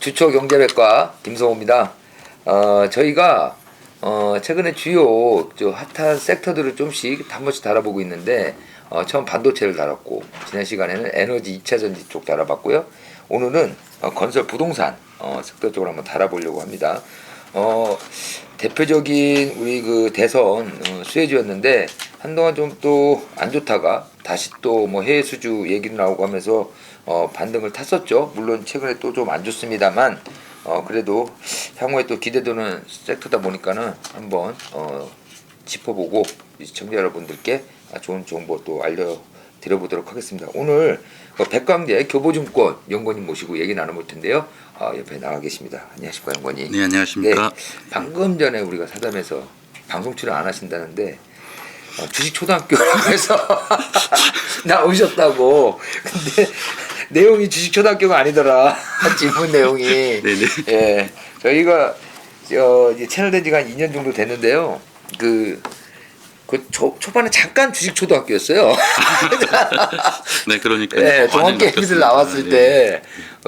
주초경제백과 김성호입니다. 저희가 최근에 주요 핫한 섹터들을 좀씩 한 번씩 다뤄보고 있는데 처음 반도체를 다뤘고 지난 시간에는 에너지 2차전지 쪽 다뤄봤고요. 오늘은 건설 부동산 섹터 쪽으로 한번 다뤄보려고 합니다. 대표적인 우리 그 대선 수혜주였는데 한동안 좀 또 안 좋다가 다시 또 뭐 해외 수주 얘기도 나오고 하면서 반등을 탔었죠. 물론 최근에 또 좀 안 좋습니다만 그래도 향후에 또 기대되는 섹터다 보니까는 한번 짚어보고 시청자 여러분들께 좋은 정보 또 알려드려보도록 하겠습니다. 오늘 백광대 교보증권 연구원님 모시고 얘기 나눠볼 텐데요. 옆에 나와 계십니다. 안녕하십니까, 연구원님. 네, 안녕하십니까. 네, 방금 전에 우리가 사담에서 방송 출연 안 하신다는데 주식 초등학교라고 해서 나오셨다고. 근데 내용이 주식 초등학교가 아니더라. 질문 내용이. 네네. 예, 저희가 이제 채널된 지가 한 2년 정도 됐는데요. 초반에 잠깐 주식 초등학교였어요. 네, 그러니까. 네, 종합게임들 나왔을 때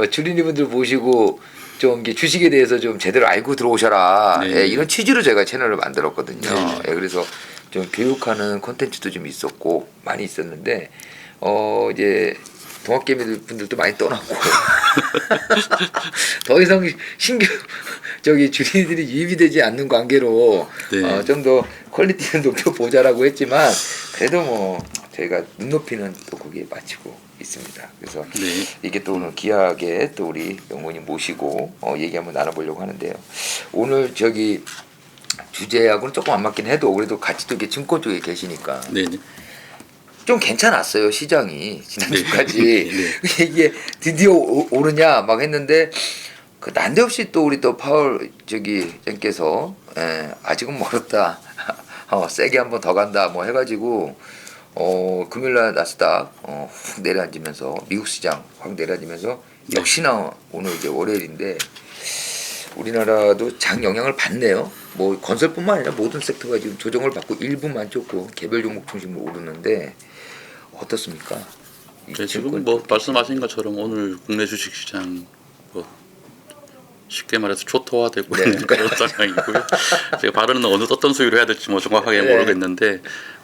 주린이분들 모시고 좀 이게 주식에 대해서 좀 제대로 알고 들어오셔라. 네. 예, 이런 취지로 제가 채널을 만들었거든요. 네. 예, 그래서 좀 교육하는 콘텐츠도 좀 있었고 많이 있었는데 이제 동학개미 분들도 많이 떠났고 더 이상 신규 주린이들이 유입이 되지 않는 관계로 네. 좀 더 퀄리티는 높여보자라고 했지만 그래도 뭐 저희가 눈높이는 또 거기에 맞추고 있습니다. 그래서 네. 이게 또 오늘 귀하게 또 우리 연구원님 모시고 얘기 한번 나눠보려고 하는데요. 오늘 주제하고는 조금 안 맞긴 해도 그래도 같이 또 이렇게 증권 쪽에 계시니까 네네. 좀 괜찮았어요, 시장이 지난주까지. 네. 이게 드디어 오르냐 막 했는데 그 난데없이 또 우리 또 파월 쌤께서 아직은 멀었다. 세게 한번 더 간다 뭐 해가지고 금요일날 나스닥 훅 내려앉으면서 미국 시장 확 내려앉으면서 네. 역시나 오늘 이제 월요일인데 우리나라도 장 영향을 받네요. 뭐 건설뿐만 아니라 모든 섹터가 지금 조정을 받고 일부만 좋고 개별 종목 중심으로 오르는데 어떻습니까? 네, 지금 뭐 말씀하신 것처럼 오늘 국내 주식시장 뭐 쉽게 말해서 초토화되고 네. 있는 그런 상황이고요. 제가 발언은 어떤 수위로 해야 될지 뭐 정확하게 네. 모르겠는데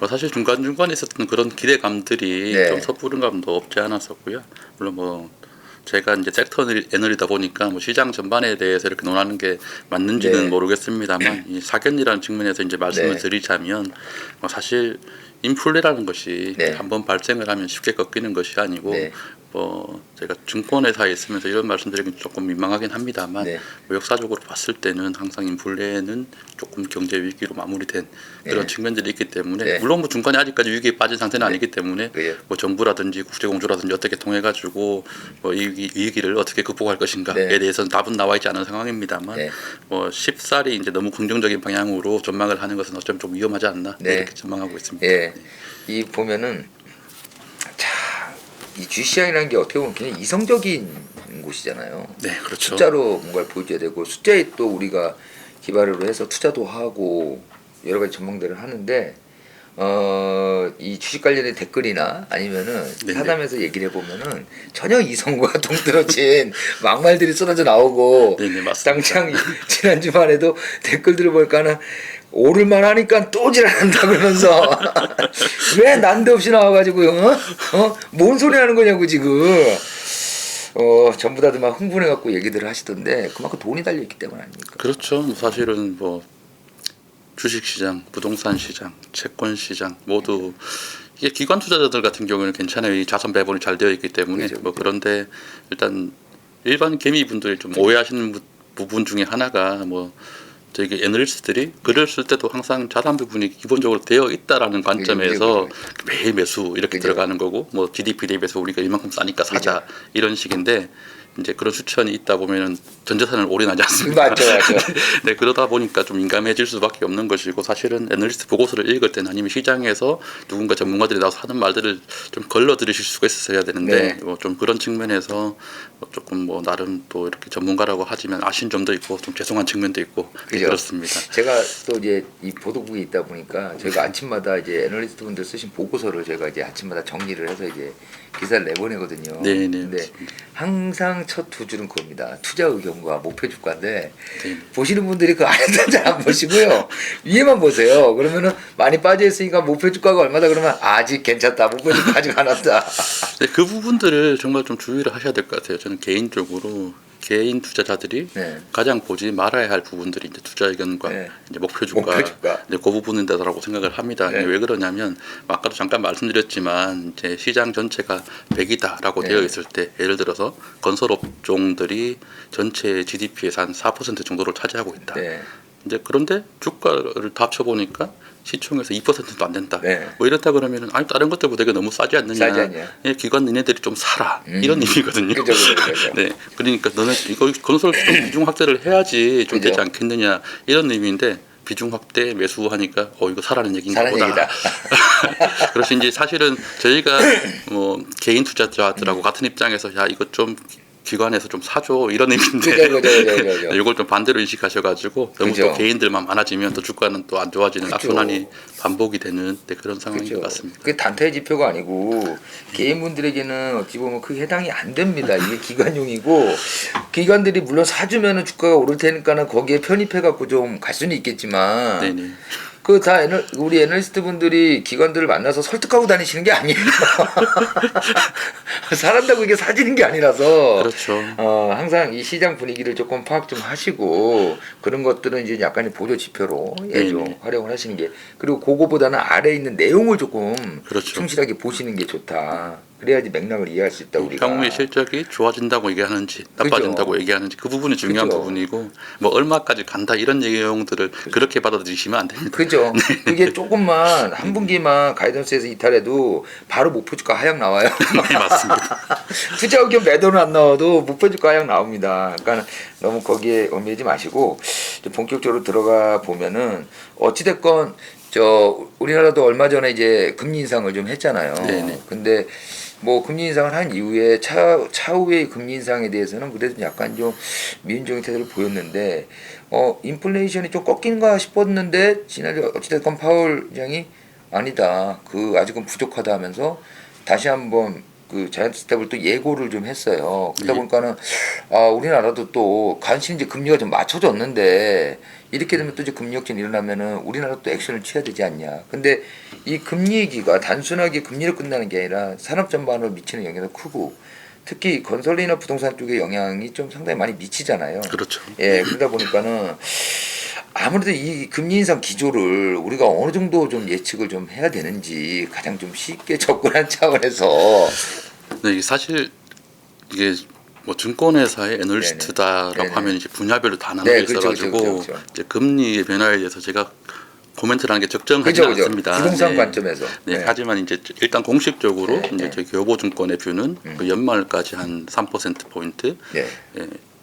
사실 중간중간에 있었던 그런 기대감들이 네. 좀 섣부른 감도 없지 않았었고요. 물론 뭐 제가 이제 섹터 애널이다 보니까 뭐 시장 전반에 대해서 이렇게 논하는 게 맞는지는 네. 모르겠습니다만 이 사견이라는 측면에서 이제 말씀을 네. 드리자면 사실 인플레라는 것이 네. 한번 발생을 하면 쉽게 꺾이는 것이 아니고 네. 제가 증권회사에 있으면서 이런 말씀드리긴 조금 민망하긴 합니다만 네. 역사적으로 봤을 때는 항상 인플레는 조금 경제 위기로 마무리된 그런 네. 측면들이 있기 때문에 네. 물론 뭐 중간에 아직까지 위기에 빠진 상태는 아니기 때문에 네. 뭐 정부라든지 국제공조라든지 어떻게 통해 가지고 뭐 이 위기를 어떻게 극복할 것인가에 네. 대해서는 답은 나와 있지 않은 상황입니다만 네. 뭐 쉽사리 이제 너무 긍정적인 방향으로 전망을 하는 것은 어쩌면 좀 위험하지 않나 네. 이렇게 전망하고 있습니다. 예, 이 보면은 이 주시장이라는 게 어떻게 보면 그냥 이성적인 곳이잖아요. 네, 그렇죠. 숫자로 뭔가를 보여줘야 되고 숫자에 또 우리가 기반으로 해서 투자도 하고 여러 가지 전망들을 하는데 이 주식 관련된 댓글이나 아니면은 네네. 사담에서 얘기를 해보면은 전혀 이성과 동떨어진 막말들이 쏟아져 나오고 네네, 맞습니다. 당장 지난 주만 해도 댓글들을 보니까는 오를만 하니까 또 지랄한다 그러면서 왜 난데없이 나와가지고 뭔 소리 하는 거냐고 지금 전부 다들 막 흥분해갖고 얘기들을 하시던데 그만큼 돈이 달려있기 때문 아닙니까? 그렇죠. 사실은 뭐 주식시장, 부동산시장, 채권시장 모두 이게 기관 투자자들 같은 경우는 괜찮아요. 이 자산 배분이 잘 되어 있기 때문에 그렇죠. 뭐 그런데 일단 일반 개미분들이 좀 오해하시는 부분 중에 하나가 뭐 저희 애널리스트들이 글을 쓸 때도 항상 자산 부분이 기본적으로 되어 있다라는 관점에서 매일 매수 이렇게 그죠. 들어가는 거고 뭐 GDP 대비해서 우리가 이만큼 싸니까 사자 그죠. 이런 식인데 이제 그런 추천이 있다 보면은 전 재산을 올인하지 않습니다. 맞죠. 네, 그러다 보니까 좀 민감해질 수밖에 없는 것이고 사실은 애널리스트 보고서를 읽을 때는 아니면 시장에서 누군가 전문가들이 나와서 하는 말들을 좀 걸러 들으실 수가 있어야 되는데 네. 좀 그런 측면에서 조금 나름 또 이렇게 전문가라고 하지만 아신 점도 있고 좀 죄송한 측면도 있고 그죠. 그렇습니다. 제가 또 이제 이 보도국에 있다 보니까 저희가 아침마다 이제 애널리스트 분들 쓰신 보고서를 제가 이제 아침마다 정리를 해서 이제 기사를 내보내거든요. 네, 근데 맞습니다. 항상 첫 두 줄은 그겁니다. 투자 의견과 목표 주가인데 네. 보시는 분들이 그 아래는 잘 안 보시고요. 위에만 보세요. 그러면은 많이 빠져 있으니까 목표 주가가 얼마다 그러면 아직 괜찮다. 목표 주가 아직 안 왔다. 네, 그 부분들을 정말 좀 주의를 하셔야 될 것 같아요. 저는 개인적으로 개인 투자자들이 네. 가장 보지 말아야 할 부분들이 이제 투자 의견과 네. 이제 목표 주가, 목표 주가. 이제 그 부분인데라고 생각을 합니다. 네. 왜 그러냐면 아까도 잠깐 말씀드렸지만 이제 시장 전체가 100이다라고 네. 되어 있을 때 예를 들어서 건설 업종들이 전체 GDP에서 한 4% 정도를 차지하고 있다. 네. 이제 그런데 주가를 다 합쳐 보니까 시총에서 2%도 안 된다. 네. 뭐 이렇다 그러면은 아니 다른 것들보다 이게 너무 싸지 않느냐. 싸지 않냐. 예, 기관 니네들이 좀 사라. 이런 의미거든요. 그죠, 그죠. 네, 그러니까 너는 이거 건설 비중 확대를 해야지 좀 그죠. 되지 않겠느냐 이런 의미인데 비중 확대 매수하니까 이거 사라는 얘기인가 사라는 보다. 얘기다. 그래서 이제 사실은 저희가 뭐 개인 투자자들하고 같은 입장에서 야 이거 좀 기관에서 좀 사줘 이런 의미인데 그죠. 이걸 좀 반대로 인식하셔가지고 너무 그죠. 또 개인들만 많아지면 또 주가는 또 안 좋아지는 그죠. 악순환이 반복이 되는 그런 상황인 그렇죠. 것 같습니다. 그게 단타의 지표가 아니고 개인분들에게는 어찌 보면 그게 해당이 안 됩니다. 이게 기관용이고 기관들이 물론 사주면은 주가가 오를 테니까는 거기에 편입해 갖고 좀 갈 수는 있겠지만 네네. 그 다 우리 애널리스트 분들이 기관들을 만나서 설득하고 다니시는 게 아니에요. 사란다고 이게 사지는 게 아니라서 그렇죠. 항상 이 시장 분위기를 조금 파악 좀 하시고 그런 것들은 이제 약간의 보조 지표로 좀 네네. 활용을 하시는 게 그리고 그거보다는 아래에 있는 내용을 조금 그렇죠. 충실하게 보시는 게 좋다. 그래야지 맥락을 이해할 수 있다 우리가. 향후의 실적이 좋아진다고 얘기하는지 나빠진다고 그죠. 얘기하는지 그 부분이 중요한 그죠. 부분이고 뭐 얼마까지 간다 이런 내용들을 그렇게 받아들이시면 안 됩니다. 그죠. 그게 조금만 한 분기만 가이던스에서 이탈해도 바로 목표 주가 하향 나와요. 네, 맞습니다. 투자 의견 매도는 안 나와도 목표 주가 하향 나옵니다. 그러니까 너무 거기에 얽매이지 마시고 좀 본격적으로 들어가 보면은 어찌 됐건 우리나라도 얼마 전에 이제 금리 인상을 좀 했잖아요. 네네. 근데 뭐 금리 인상을 한 이후에 차후의 금리 인상에 대해서는 그래도 약간 좀 미온적인 태도를 보였는데 인플레이션이 좀 꺾인가 싶었는데 지난주 어찌됐건 파월 의장이 아니다. 그 아직은 부족하다 하면서 다시 한번 그 자이언트 스텝을 또 예고를 좀 했어요. 그러다 보니까는 우리나라도 또 간신히 이제 금리가 좀 맞춰졌는데 이렇게 되면 또 이제 금리 역전이 일어나면은 우리나라도 또 액션을 취해야 되지 않냐. 근데 이 금리 얘기가 단순하게 금리로 끝나는 게 아니라 산업 전반으로 미치는 영향도 크고 특히 건설이나 부동산 쪽에 영향이 좀 상당히 많이 미치잖아요. 그렇죠. 예, 그러다 보니까는 아무래도 이 금리 인상 기조를 우리가 어느 정도 좀 예측을 좀 해야 되는지 가장 좀 쉽게 접근한 차원에서 네, 이게 사실 이게 뭐 증권회사의 애널리스트다라고 네네. 하면 이제 분야별로 다 나눠져 네, 그렇죠, 있어가지고 그렇죠, 그렇죠. 이제 금리의 변화에 대해서 제가 코멘트를 하는 게 적정하지 그죠. 않습니다. 부동산 네. 관점에서. 네, 네. 하지만 이제 일단 공식적으로 네, 이제 네. 저희 교보증권의 뷰는 그 연말까지 한 3% 포인트 네.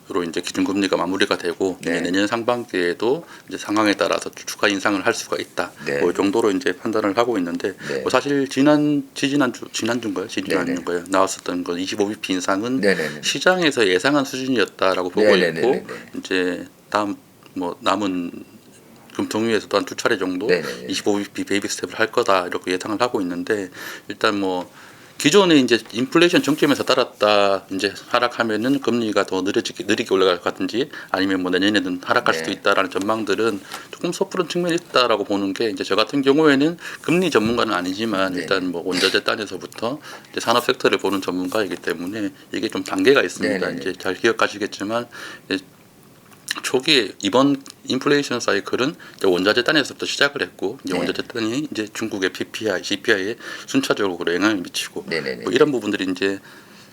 로 이제 기준금리가 마무리가 되고 네. 이제 내년 상반기에도 이제 상황에 따라서 주가 인상을 할 수가 있다. 네. 그 정도로 이제 판단을 하고 있는데 네. 뭐 사실 지난주인가요? 지난주인가요? 나왔었던 그 25bp 인상은 네네네. 시장에서 예상한 수준이었다라고 보고 네네네네. 있고 이제 다음 뭐 남은 금통위에서도 한 두 차례 정도 네네네. 25bp 베이비 스텝을 할 거다 이렇게 예상을 하고 있는데 일단 뭐 기존에 이제 인플레이션 정점에서 따랐다 이제 하락하면은 금리가 더 느리게 올라갈 것 같은지 아니면 뭐 내년에는 하락할 네. 수도 있다라는 전망들은 조금 섣부른 측면이 있다라고 보는 게 이제 저 같은 경우에는 금리 전문가는 아니지만 네. 일단 뭐 원자재 단에서부터 이제 산업 섹터를 보는 전문가이기 때문에 이게 좀 단계가 있습니다. 네, 네, 네. 이제 잘 기억하시겠지만 초기에 이번 인플레이션 사이클은 이제 원자재 단에서부터 시작을 했고 이제 네. 원자재 단이 이제 중국의 PPI, CPI에 순차적으로 영향을 미치고 네네네. 뭐 이런 부분들이 이제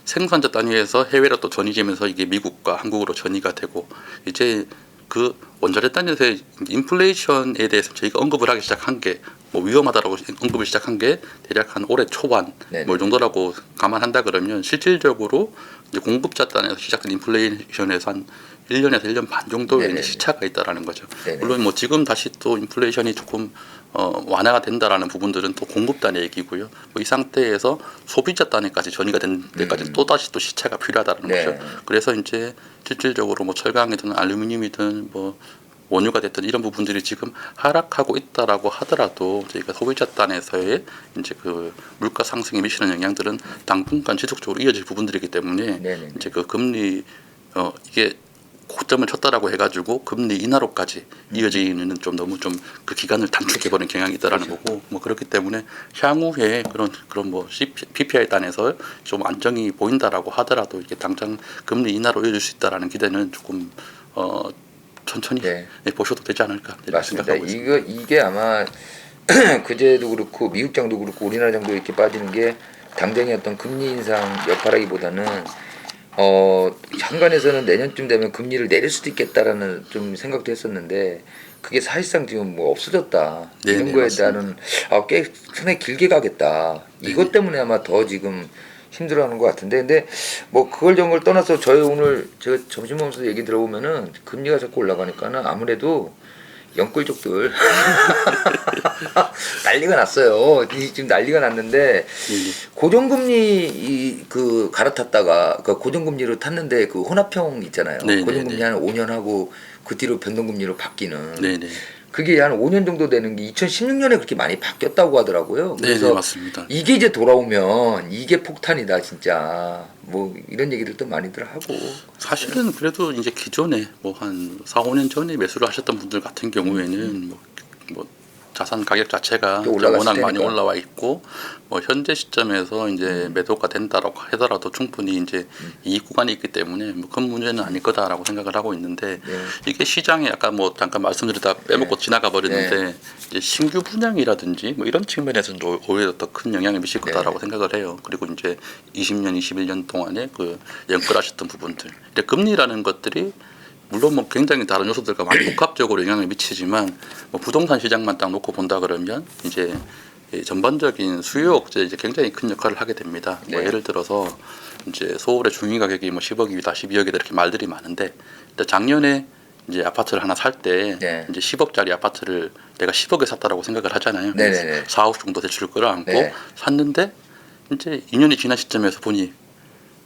생산자 단위에서 해외로 또 전이되면서 이게 미국과 한국으로 전이가 되고 이제 그 원자재 단에서의 인플레이션에 대해서 저희가 언급을 하기 시작한 게 뭐 위험하다라고 언급을 시작한 게 대략 한 올해 초반 네네. 뭐 이 정도라고 감안한다 그러면 실질적으로 이제 공급자 단에서 시작한 인플레이션에서 한 1년에서 1년 반 정도의 네네. 이제 시차가 있다라는 거죠. 네네. 물론 뭐 지금 다시 또 인플레이션이 조금 완화가 된다라는 부분들은 또 공급단의 얘기고요. 뭐 이 상태에서 소비자 단에까지 전이가 된 데까지 또 다시 또 시차가 필요하다는 네. 거죠. 그래서 이제 실질적으로 뭐 철강이든 알루미늄이든 뭐 원유가 됐던 이런 부분들이 지금 하락하고 있다라고 하더라도 저희가 소비자 단에서의 이제 그 물가 상승에 미치는 영향들은 당분간 지속적으로 이어질 부분들이기 때문에 네네. 이제 그 금리 이게 고점을 쳤다라고 해가지고 금리 인하로까지 이어지는 좀 너무 좀 그 기간을 단축해버린 경향이 있다라는 거고 뭐 그렇기 때문에 향후에 그런 뭐 PPI 단에서 좀 안정이 보인다라고 하더라도 이게 당장 금리 인하로 이어질 수 있다라는 기대는 조금 천천히 네. 보셔도 되지 않을까 맞습니다. 생각하고 있습니다. 이게 아마 그제도 그렇고 미국장도 그렇고 우리나라 정도 이렇게 빠지는 게 당장의 어떤 금리 인상 여파라기보다는 현관에서는 내년쯤 되면 금리를 내릴 수도 있겠다라는 좀 생각도 했었는데 그게 사실상 지금 뭐 없어졌다. 네네, 이런 거에 맞습니다. 대한 꽤 상당히 길게 가겠다. 이것 때문에 아마 더 지금 힘들어하는 것 같은데 근데 뭐 그걸 저걸 떠나서 저희 오늘 제가 점심 먹으면서 얘기 들어보면은 금리가 자꾸 올라가니까는 아무래도 영끌족들 난리가 났어요. 지금 난리가 났는데 고정금리 그 갈아탔다가 그 고정금리로 탔는데 그 혼합형 있잖아요. 네네네. 고정금리 한 5년 하고 그 뒤로 변동금리로 바뀌는 네네. 그게 한 5년 정도 되는 게 2016년에 그렇게 많이 바뀌었다고 하더라고요. 네네 그래서 맞습니다. 이게 이제 돌아오면 이게 폭탄이다 진짜. 뭐 이런 얘기들도 많이들 하고. 사실은 그래도 이제 기존에 뭐 한 4, 5년 전에 매수를 하셨던 분들 같은 경우에는 뭐 자산 가격 자체가 또 올라갔을 워낙 많이 테니까. 올라와 있고 뭐 현재 시점에서 이제 매도가 된다라고 하더라도 충분히 이제 이익 구간이 있기 때문에 뭐 큰 문제는 아닐 거다라고 생각을 하고 있는데 네. 이게 시장에 아까 뭐 잠깐 말씀드리다 빼먹고 지나가 버렸는데 이제 신규 분양이라든지 뭐 이런 측면에서는 오히려 더 큰 영향을 미칠 거다라고 생각을 해요. 그리고 이제 20년, 21년 동안에 그 연끌하셨던 부분들, 근데 금리라는 것들이 물론 뭐 굉장히 다른 요소들과 많이 복합적으로 영향을 미치지만 뭐 부동산 시장만 딱 놓고 본다 그러면 이제 이 전반적인 수요 억제에 이제 굉장히 큰 역할을 하게 됩니다. 뭐 네. 예를 들어서 이제 서울의 중위 가격이 뭐 10억이다, 12억이다 이렇게 말들이 많은데 작년에 이제 아파트를 하나 살 때 네. 이제 10억짜리 아파트를 내가 10억에 샀다라고 생각을 하잖아요. 네네네. 4억 정도 대출을 끌어안고 네. 샀는데 이제 2년이 지난 시점에서 보니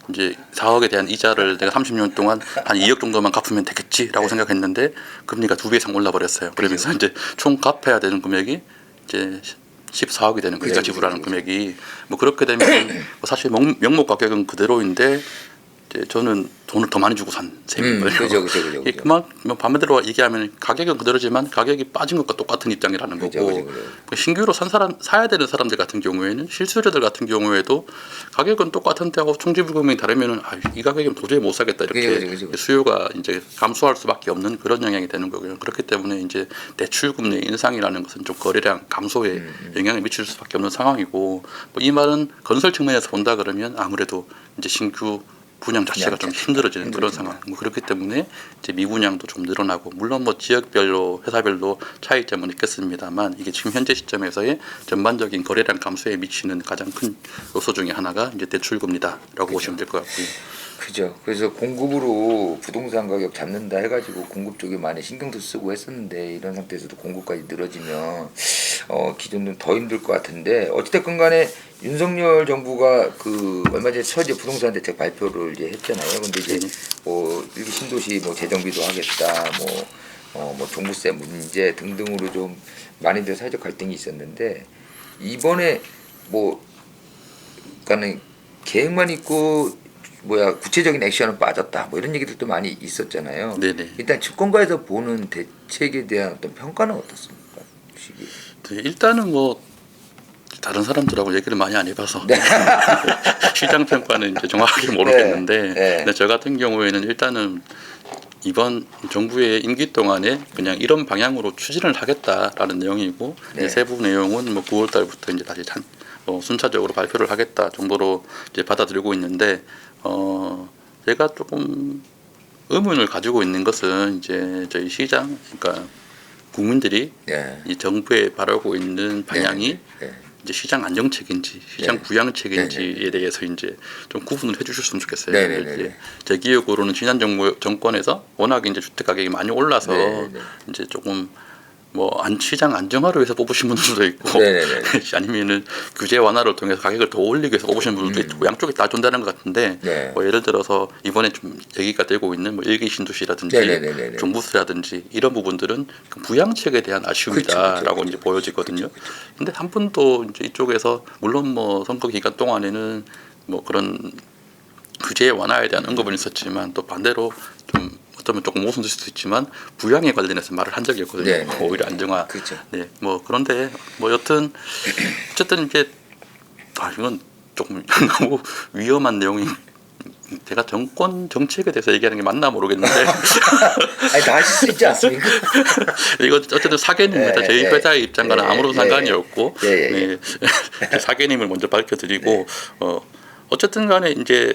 이제 4억에 대한 이자를 내가 30년 동안 한 2억 정도만 갚으면 되겠지라고 생각했는데 금리가 2배 이상 올라 버렸어요. 그러면서 이제 총 갚아야 되는 금액이 이제 14억이 되는 거예요. 이자 지불하는 금액이. 뭐 그렇게 되면 뭐 사실 명목 가격은 그대로인데 이제 저는 돈을 더 많이 주고 산 셈인 거예요. 그죠. 그만 반대로 얘기하면 가격은 그대로지만 가격이 빠진 것과 똑같은 입장이라는 거고 그죠. 신규로 사야 되는 사람들 같은 경우에는 실수요자들 같은 경우에도 가격은 똑같은데 하고 총지불금액이 다르면은 이 가격이면 도저히 못 사겠다 이렇게 그죠. 수요가 이제 감소할 수밖에 없는 그런 영향이 되는 거고요. 그렇기 때문에 이제 대출금리 인상이라는 것은 좀 거래량 감소에 영향을 미칠 수밖에 없는 상황이고 뭐 이 말은 건설 측면에서 본다 그러면 아무래도 이제 신규 분양 자체가 좀 힘들어지는 그런 상황. 뭐 그렇기 때문에 이제 미분양도 좀 늘어나고 물론 뭐 지역별로 회사별로 차이점은 있겠습니다만 이게 지금 현재 시점에서의 전반적인 거래량 감소에 미치는 가장 큰 요소 중에 하나가 이제 대출금리다라고 보시면 될 것 같고요. 그죠. 그래서 공급으로 부동산 가격 잡는다 해가지고 공급 쪽에 많이 신경도 쓰고 했었는데 이런 상태에서도 공급까지 늘어지면 기존은 더 힘들 것 같은데 어찌됐건 간에 윤석열 정부가 그 얼마 전에 첫 이제 부동산 대책 발표를 이제 했잖아요. 근데 이제 뭐 일기 신도시 뭐 재정비도 하겠다 뭐 종부세 문제 등등으로 좀 많이들 사회적 갈등이 있었는데 이번에 뭐 그러니까는 계획만 있고 구체적인 액션은 빠졌다 뭐 이런 얘기들도 많이 있었잖아요. 네네. 일단 집권가에서 보는 대책에 대한 어떤 평가는 어떻습니까? 일단은 뭐 다른 사람들하고 얘기를 많이 안 해봐서 시장 평가는 이제 정확하게 모르겠는데 근데 저 같은 경우에는 일단은 이번 정부의 임기 동안에 그냥 이런 방향으로 추진을 하겠다라는 내용이고 이제 세부 내용은 뭐 9월 달부터 이제 다시 순차적으로 발표를 하겠다 정도로 이제 받아들이고 있는데 제가 조금 의문을 가지고 있는 것은 이제 저희 시장 그러니까 국민들이 이 정부에 바라고 있는 방향이 이제 시장 안정책인지 시장 부양책인지에 대해서 이제 좀 구분을 해주셨으면 좋겠어요. 이제 제 기억으로는 지난 정권에서 워낙 이제 주택 가격이 많이 올라서 이제 조금 뭐 시장 안정화를 위해서 뽑으신 분들도 있고 네네네. 아니면은 규제 완화를 통해서 가격을 더 올리기 위해서 뽑으신 분들도 있고 양쪽이 다 존재하는 것 같은데 네. 뭐 예를 들어서 이번에 좀 얘기가 되고 있는 뭐 일기 신도시라든지 네네네네네. 종부세라든지 이런 부분들은 그 부양책에 대한 아쉬움이다라고 이제 보여지거든요. 근데 한 분도 이제 이쪽에서 물론 뭐 선거 기간 동안에는 뭐 그런 규제 완화에 대한 언급은 있었지만 또 반대로 좀 어쩌면 조금 모순될 수도 있지만 부양에 관련해서 말을 한 적이 없거든요. 네, 네, 오히려 안정화. 그렇죠. 네, 뭐 그런데 뭐 여튼 어쨌든 이게 이건 조금 너무 위험한 내용이. 제가 정권 정책에 대해서 얘기하는 게 맞나 모르겠는데 아니 다 하실 수 있지 않습니까? 이거 어쨌든 사계님입니다. 저희 회사의 입장과는 아무런 상관이 없고 네. 사계님을 먼저 밝혀드리고 어쨌든 간에 이제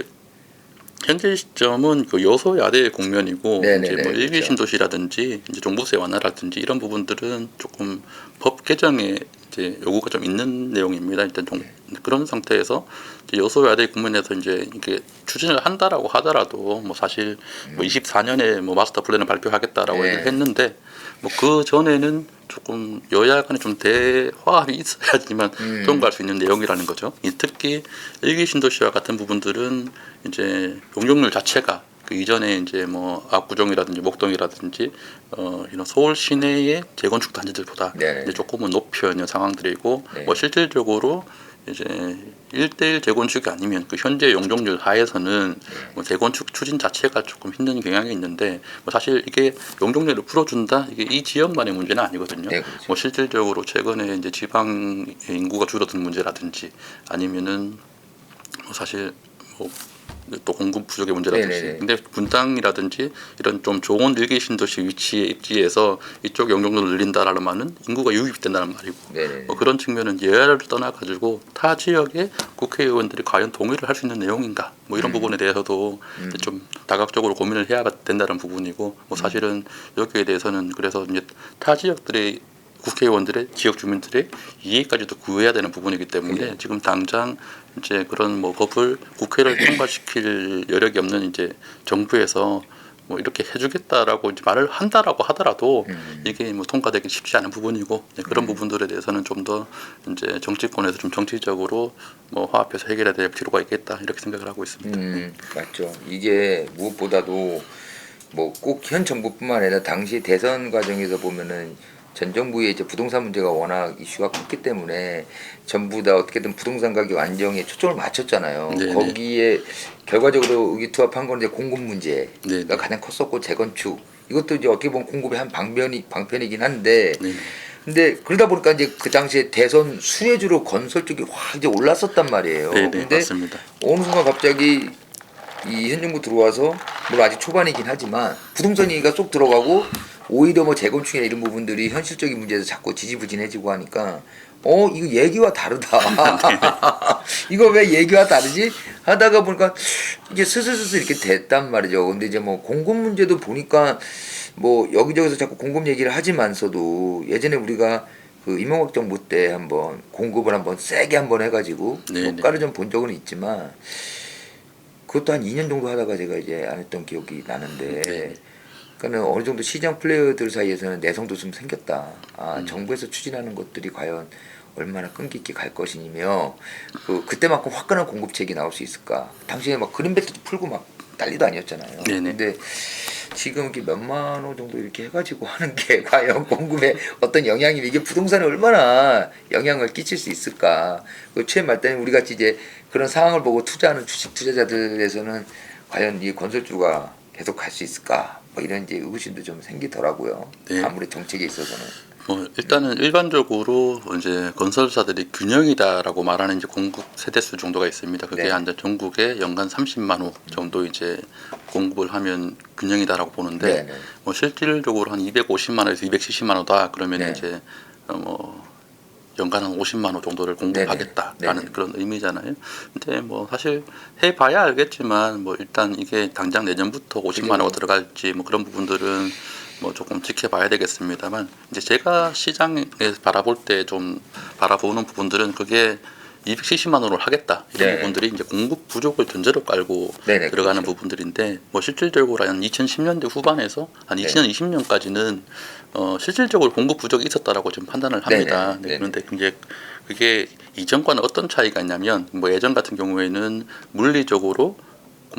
현재 시점은 그 여소야대의 국면이고 이제 뭐 일기 신도시라든지 이제 종부세 완화라든지 이런 부분들은 조금 법 개정에 이제 요구가 좀 있는 내용입니다. 일단 그런 상태에서 이제 여소야대 국면에서 이제 이게 추진을 한다라고 하더라도 뭐 사실 뭐 24년에 뭐 마스터 플랜을 발표하겠다라고 했는데 뭐 그 전에는 조금 여야 간에 좀 대화합이 있어야지만 통과할 수 있는 내용이라는 거죠. 특히 일기 신도시와 같은 부분들은 이제 용적률 자체가 그 이전에 이제 뭐 압구정이라든지 목동이라든지 이런 서울 시내의 재건축 단지들보다 이제 조금은 높여 있는 상황들이고 뭐 실질적으로 이제 1:1 재건축이 아니면 그 현재 용적률 하에서는 뭐 재건축 추진 자체가 조금 힘든 경향이 있는데 뭐 사실 이게 용적률을 풀어준다 이게 이 지역만의 문제는 아니거든요. 네, 그렇죠. 뭐 실질적으로 최근에 이제 지방 인구가 줄어든 문제라든지 아니면은 뭐 사실 뭐 또 공급 부족의 문제라든지 근데 분당이라든지 이런 좀 좋은 일기 신도시 위치에 입지해서 이쪽 용적률을 늘린다라는 말은 인구가 유입된다는 말이고 뭐 그런 측면은 여야를 떠나가지고 타 지역의 국회의원들이 과연 동의를 할 수 있는 내용인가 뭐 이런 부분에 대해서도 좀 다각적으로 고민을 해야 된다는 부분이고 뭐 사실은 여기에 대해서는 그래서 이제 타 지역들의 국회의원들의 지역 주민들의 이해까지도 구해야 되는 부분이기 때문에 지금 당장 이제 그런 뭐 법을 국회를 통과시킬 여력이 없는 이제 정부에서 뭐 이렇게 해주겠다라고 이제 말을 한다라고 하더라도 이게 뭐 통과되기 쉽지 않은 부분이고 그런 부분들에 대해서는 좀 더 이제 정치권에서 좀 정치적으로 뭐 화합해서 해결해야 될 필요가 있겠다 이렇게 생각을 하고 있습니다. 맞죠. 이게 무엇보다도 뭐 꼭 현 정부뿐만 아니라 당시 대선 과정에서 보면은 전 정부의 이제 부동산 문제가 워낙 이슈가 컸기 때문에 전부 다 어떻게든 부동산 가격 안정에 초점을 맞췄잖아요. 네네. 거기에 결과적으로 의기투합한 건 이제 공급 문제가 네네. 가장 컸었고 재건축 이것도 이제 어떻게 보면 공급의 한 방편이긴 한데 네네. 근데 그러다 보니까 이제 그 당시에 대선 수혜주로 건설 쪽이 확 이제 올랐었단 말이에요. 네네, 근데 맞습니다. 어느 순간 갑자기 이 현 정부 들어와서 물론 아직 초반이긴 하지만 부동산 얘기가 쏙 들어가고 오히려 뭐 재건축이나 이런 부분들이 현실적인 문제에서 자꾸 지지부진해지고 하니까 이거 얘기와 다르다. 이거 왜 얘기와 다르지? 하다가 보니까 이게 스스스스 이렇게 됐단 말이죠. 근데 이제 뭐 공급 문제도 보니까 뭐 여기저기서 자꾸 공급 얘기를 하지만서도 예전에 우리가 그 이명박 정부 때 한번 공급을 한번 세게 한번 해가지고 효과를 좀 본 적은 있지만 그것도 한 2년 정도 하다가 제가 이제 안 했던 기억이 나는데 그러니까 어느 정도 시장 플레이어들 사이에서는 내성도 좀 생겼다. 정부에서 추진하는 것들이 과연 얼마나 끈기 있게 갈 것이며 그때만큼 화끈한 공급책이 나올 수 있을까. 당시에 막 그린벨트도 풀고 막 난리도 아니었잖아요. 근데 지금 이렇게 몇만 호 정도 이렇게 해가지고 하는 게 과연 공급에 어떤 영향이 이게 부동산에 얼마나 영향을 끼칠 수 있을까. 최 말단에 우리 같이 이제 그런 상황을 보고 투자하는 주식 투자자들에서는 과연 이 건설주가 계속 갈 수 있을까. 뭐 이런 이제 의구심도 좀 생기더라고요. 아무리 정책에 있어서는. 뭐 일단은 일반적으로 이제 건설사들이 균형이다라고 말하는 이제 공급 세대수 정도가 있습니다. 그게 한 전국에 연간 30만 호 정도 이제 공급을 하면 균형이다라고 보는데 뭐 실질적으로 한 250만 호에서 270만 호다 그러면 이제 뭐 연간 한 50만 호 정도를 공급하겠다라는 그런 의미잖아요. 근데 뭐 사실 해봐야 알겠지만 뭐 일단 이게 당장 내년부터 50만 호가 들어갈지 뭐 그런 부분들은 뭐 조금 지켜봐야 되겠습니다만 이제 제가 시장에서 바라볼 때 좀 바라보는 부분들은 그게 270만 원을 하겠다 이런 네. 부분들이 이제 공급 부족을 전제로 깔고 네네, 들어가는 그렇죠. 부분들인데 뭐 실질적으로 한 2010년대 후반에서 한 네. 2020년까지는 실질적으로 공급 부족이 있었다라고 지금 판단을 합니다. 네네, 네네. 그런데 이제 그게 이전과는 어떤 차이가 있냐면 뭐 예전 같은 경우에는 물리적으로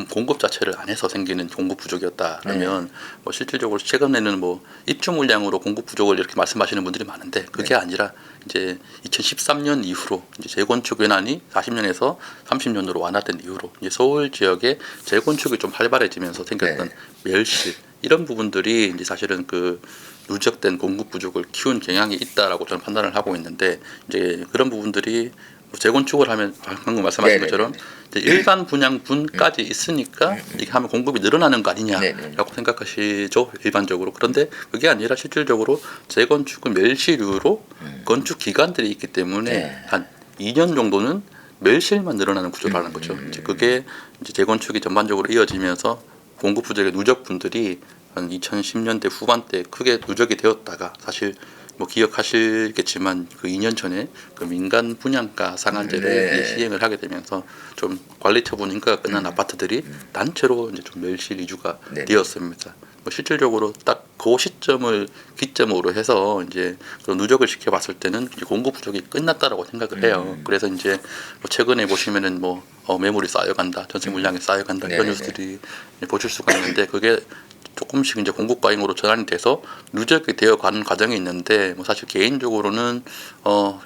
공급 자체를 안 해서 생기는 공급 부족이었다라면 뭐 실질적으로 최근에는 뭐 입주 물량으로 공급 부족을 이렇게 말씀하시는 분들이 많은데 그게 아니라 이제 2013년 이후로 이제 재건축 현안이 40년에서 30년으로 완화된 이후로 이제 서울 지역의 재건축이 좀 활발해지면서 생겼던 멸실 이런 부분들이 이제 사실은 그 누적된 공급 부족을 키운 경향이 있다라고 저는 판단을 하고 있는데 이제 그런 부분들이 재건축을 하면 방금 말씀하신 네네네네. 것처럼 이제 일반 분양분까지 있으니까 이게 하면 공급이 늘어나는 거 네네. 아니냐라고 생각하시죠 일반적으로. 그런데 그게 아니라 실질적으로 재건축은 멸실류로 건축 기간들이 있기 때문에 네. 한 2년 정도는 멸실만 늘어나는 구조라는 거죠. 이제 그게 이제 재건축이 전반적으로 이어지면서 공급 부족의 누적분들이 한 2010년대 후반때 크게 누적이 되었다가 사실 뭐 기억하시겠지만 그 2년 전에 그 민간 분양가 상한제를 네. 이제 시행을 하게 되면서 좀 관리 처분 인가가 끝난 아파트들이 단체로 이제 좀 멸실 위주가 네. 되었습니다. 뭐 실질적으로 딱 그 시점을 기점으로 해서 이제 그런 누적을 시켜봤을 때는 이제 공급 부족이 끝났다라고 생각을 해요. 그래서 이제 뭐 최근에 보시면은 뭐 매물이 쌓여간다, 전세 물량이 쌓여간다 이런 네네네. 뉴스들이 보실 수가 있는데 그게 조금씩 이제 공급 과잉으로 전환이 돼서 누적이 되어 가는 과정이 있는데 뭐 사실 개인적으로는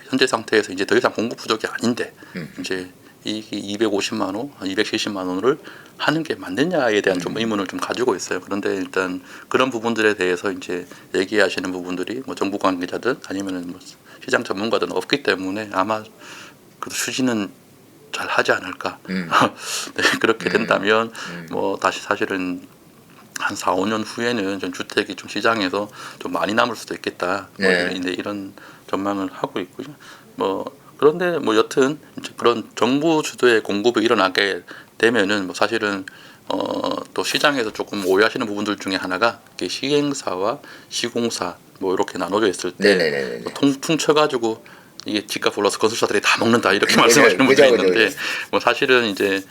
현재 상태에서 이제 더 이상 공급 부족이 아닌데 이제 이 250만 원, 270만 원을 하는 게 맞느냐에 대한 좀 의문을 좀 가지고 있어요. 그런데 일단 그런 부분들에 대해서 이제 얘기하시는 부분들이 뭐 정부 관계자든 아니면은 뭐 시장 전문가든 없기 때문에 아마 그 추진은 잘 하지 않을까. 네, 그렇게 된다면 뭐 다시 사실은 한 4, 5년 후에는 좀 주택이 좀 시장에서 좀 많이 남을 수도 있겠다. 뭐 네. 이런 전망을 하고 있고요. 뭐 그런데 뭐 여튼 이제 그런 정부 주도의 공급이 일어나게 되면은 뭐 사실은 또 시장에서 조금 오해하시는 부분들 중에 하나가 이게 시행사와 시공사 뭐 이렇게 나눠져 있을 때 네네네네. 퉁쳐가지고 이게 집값 올라서 건설사들이 다 먹는다 이렇게 네, 말씀하시는 그죠, 분들이 그죠, 있는데 그죠. 뭐 사실은 이제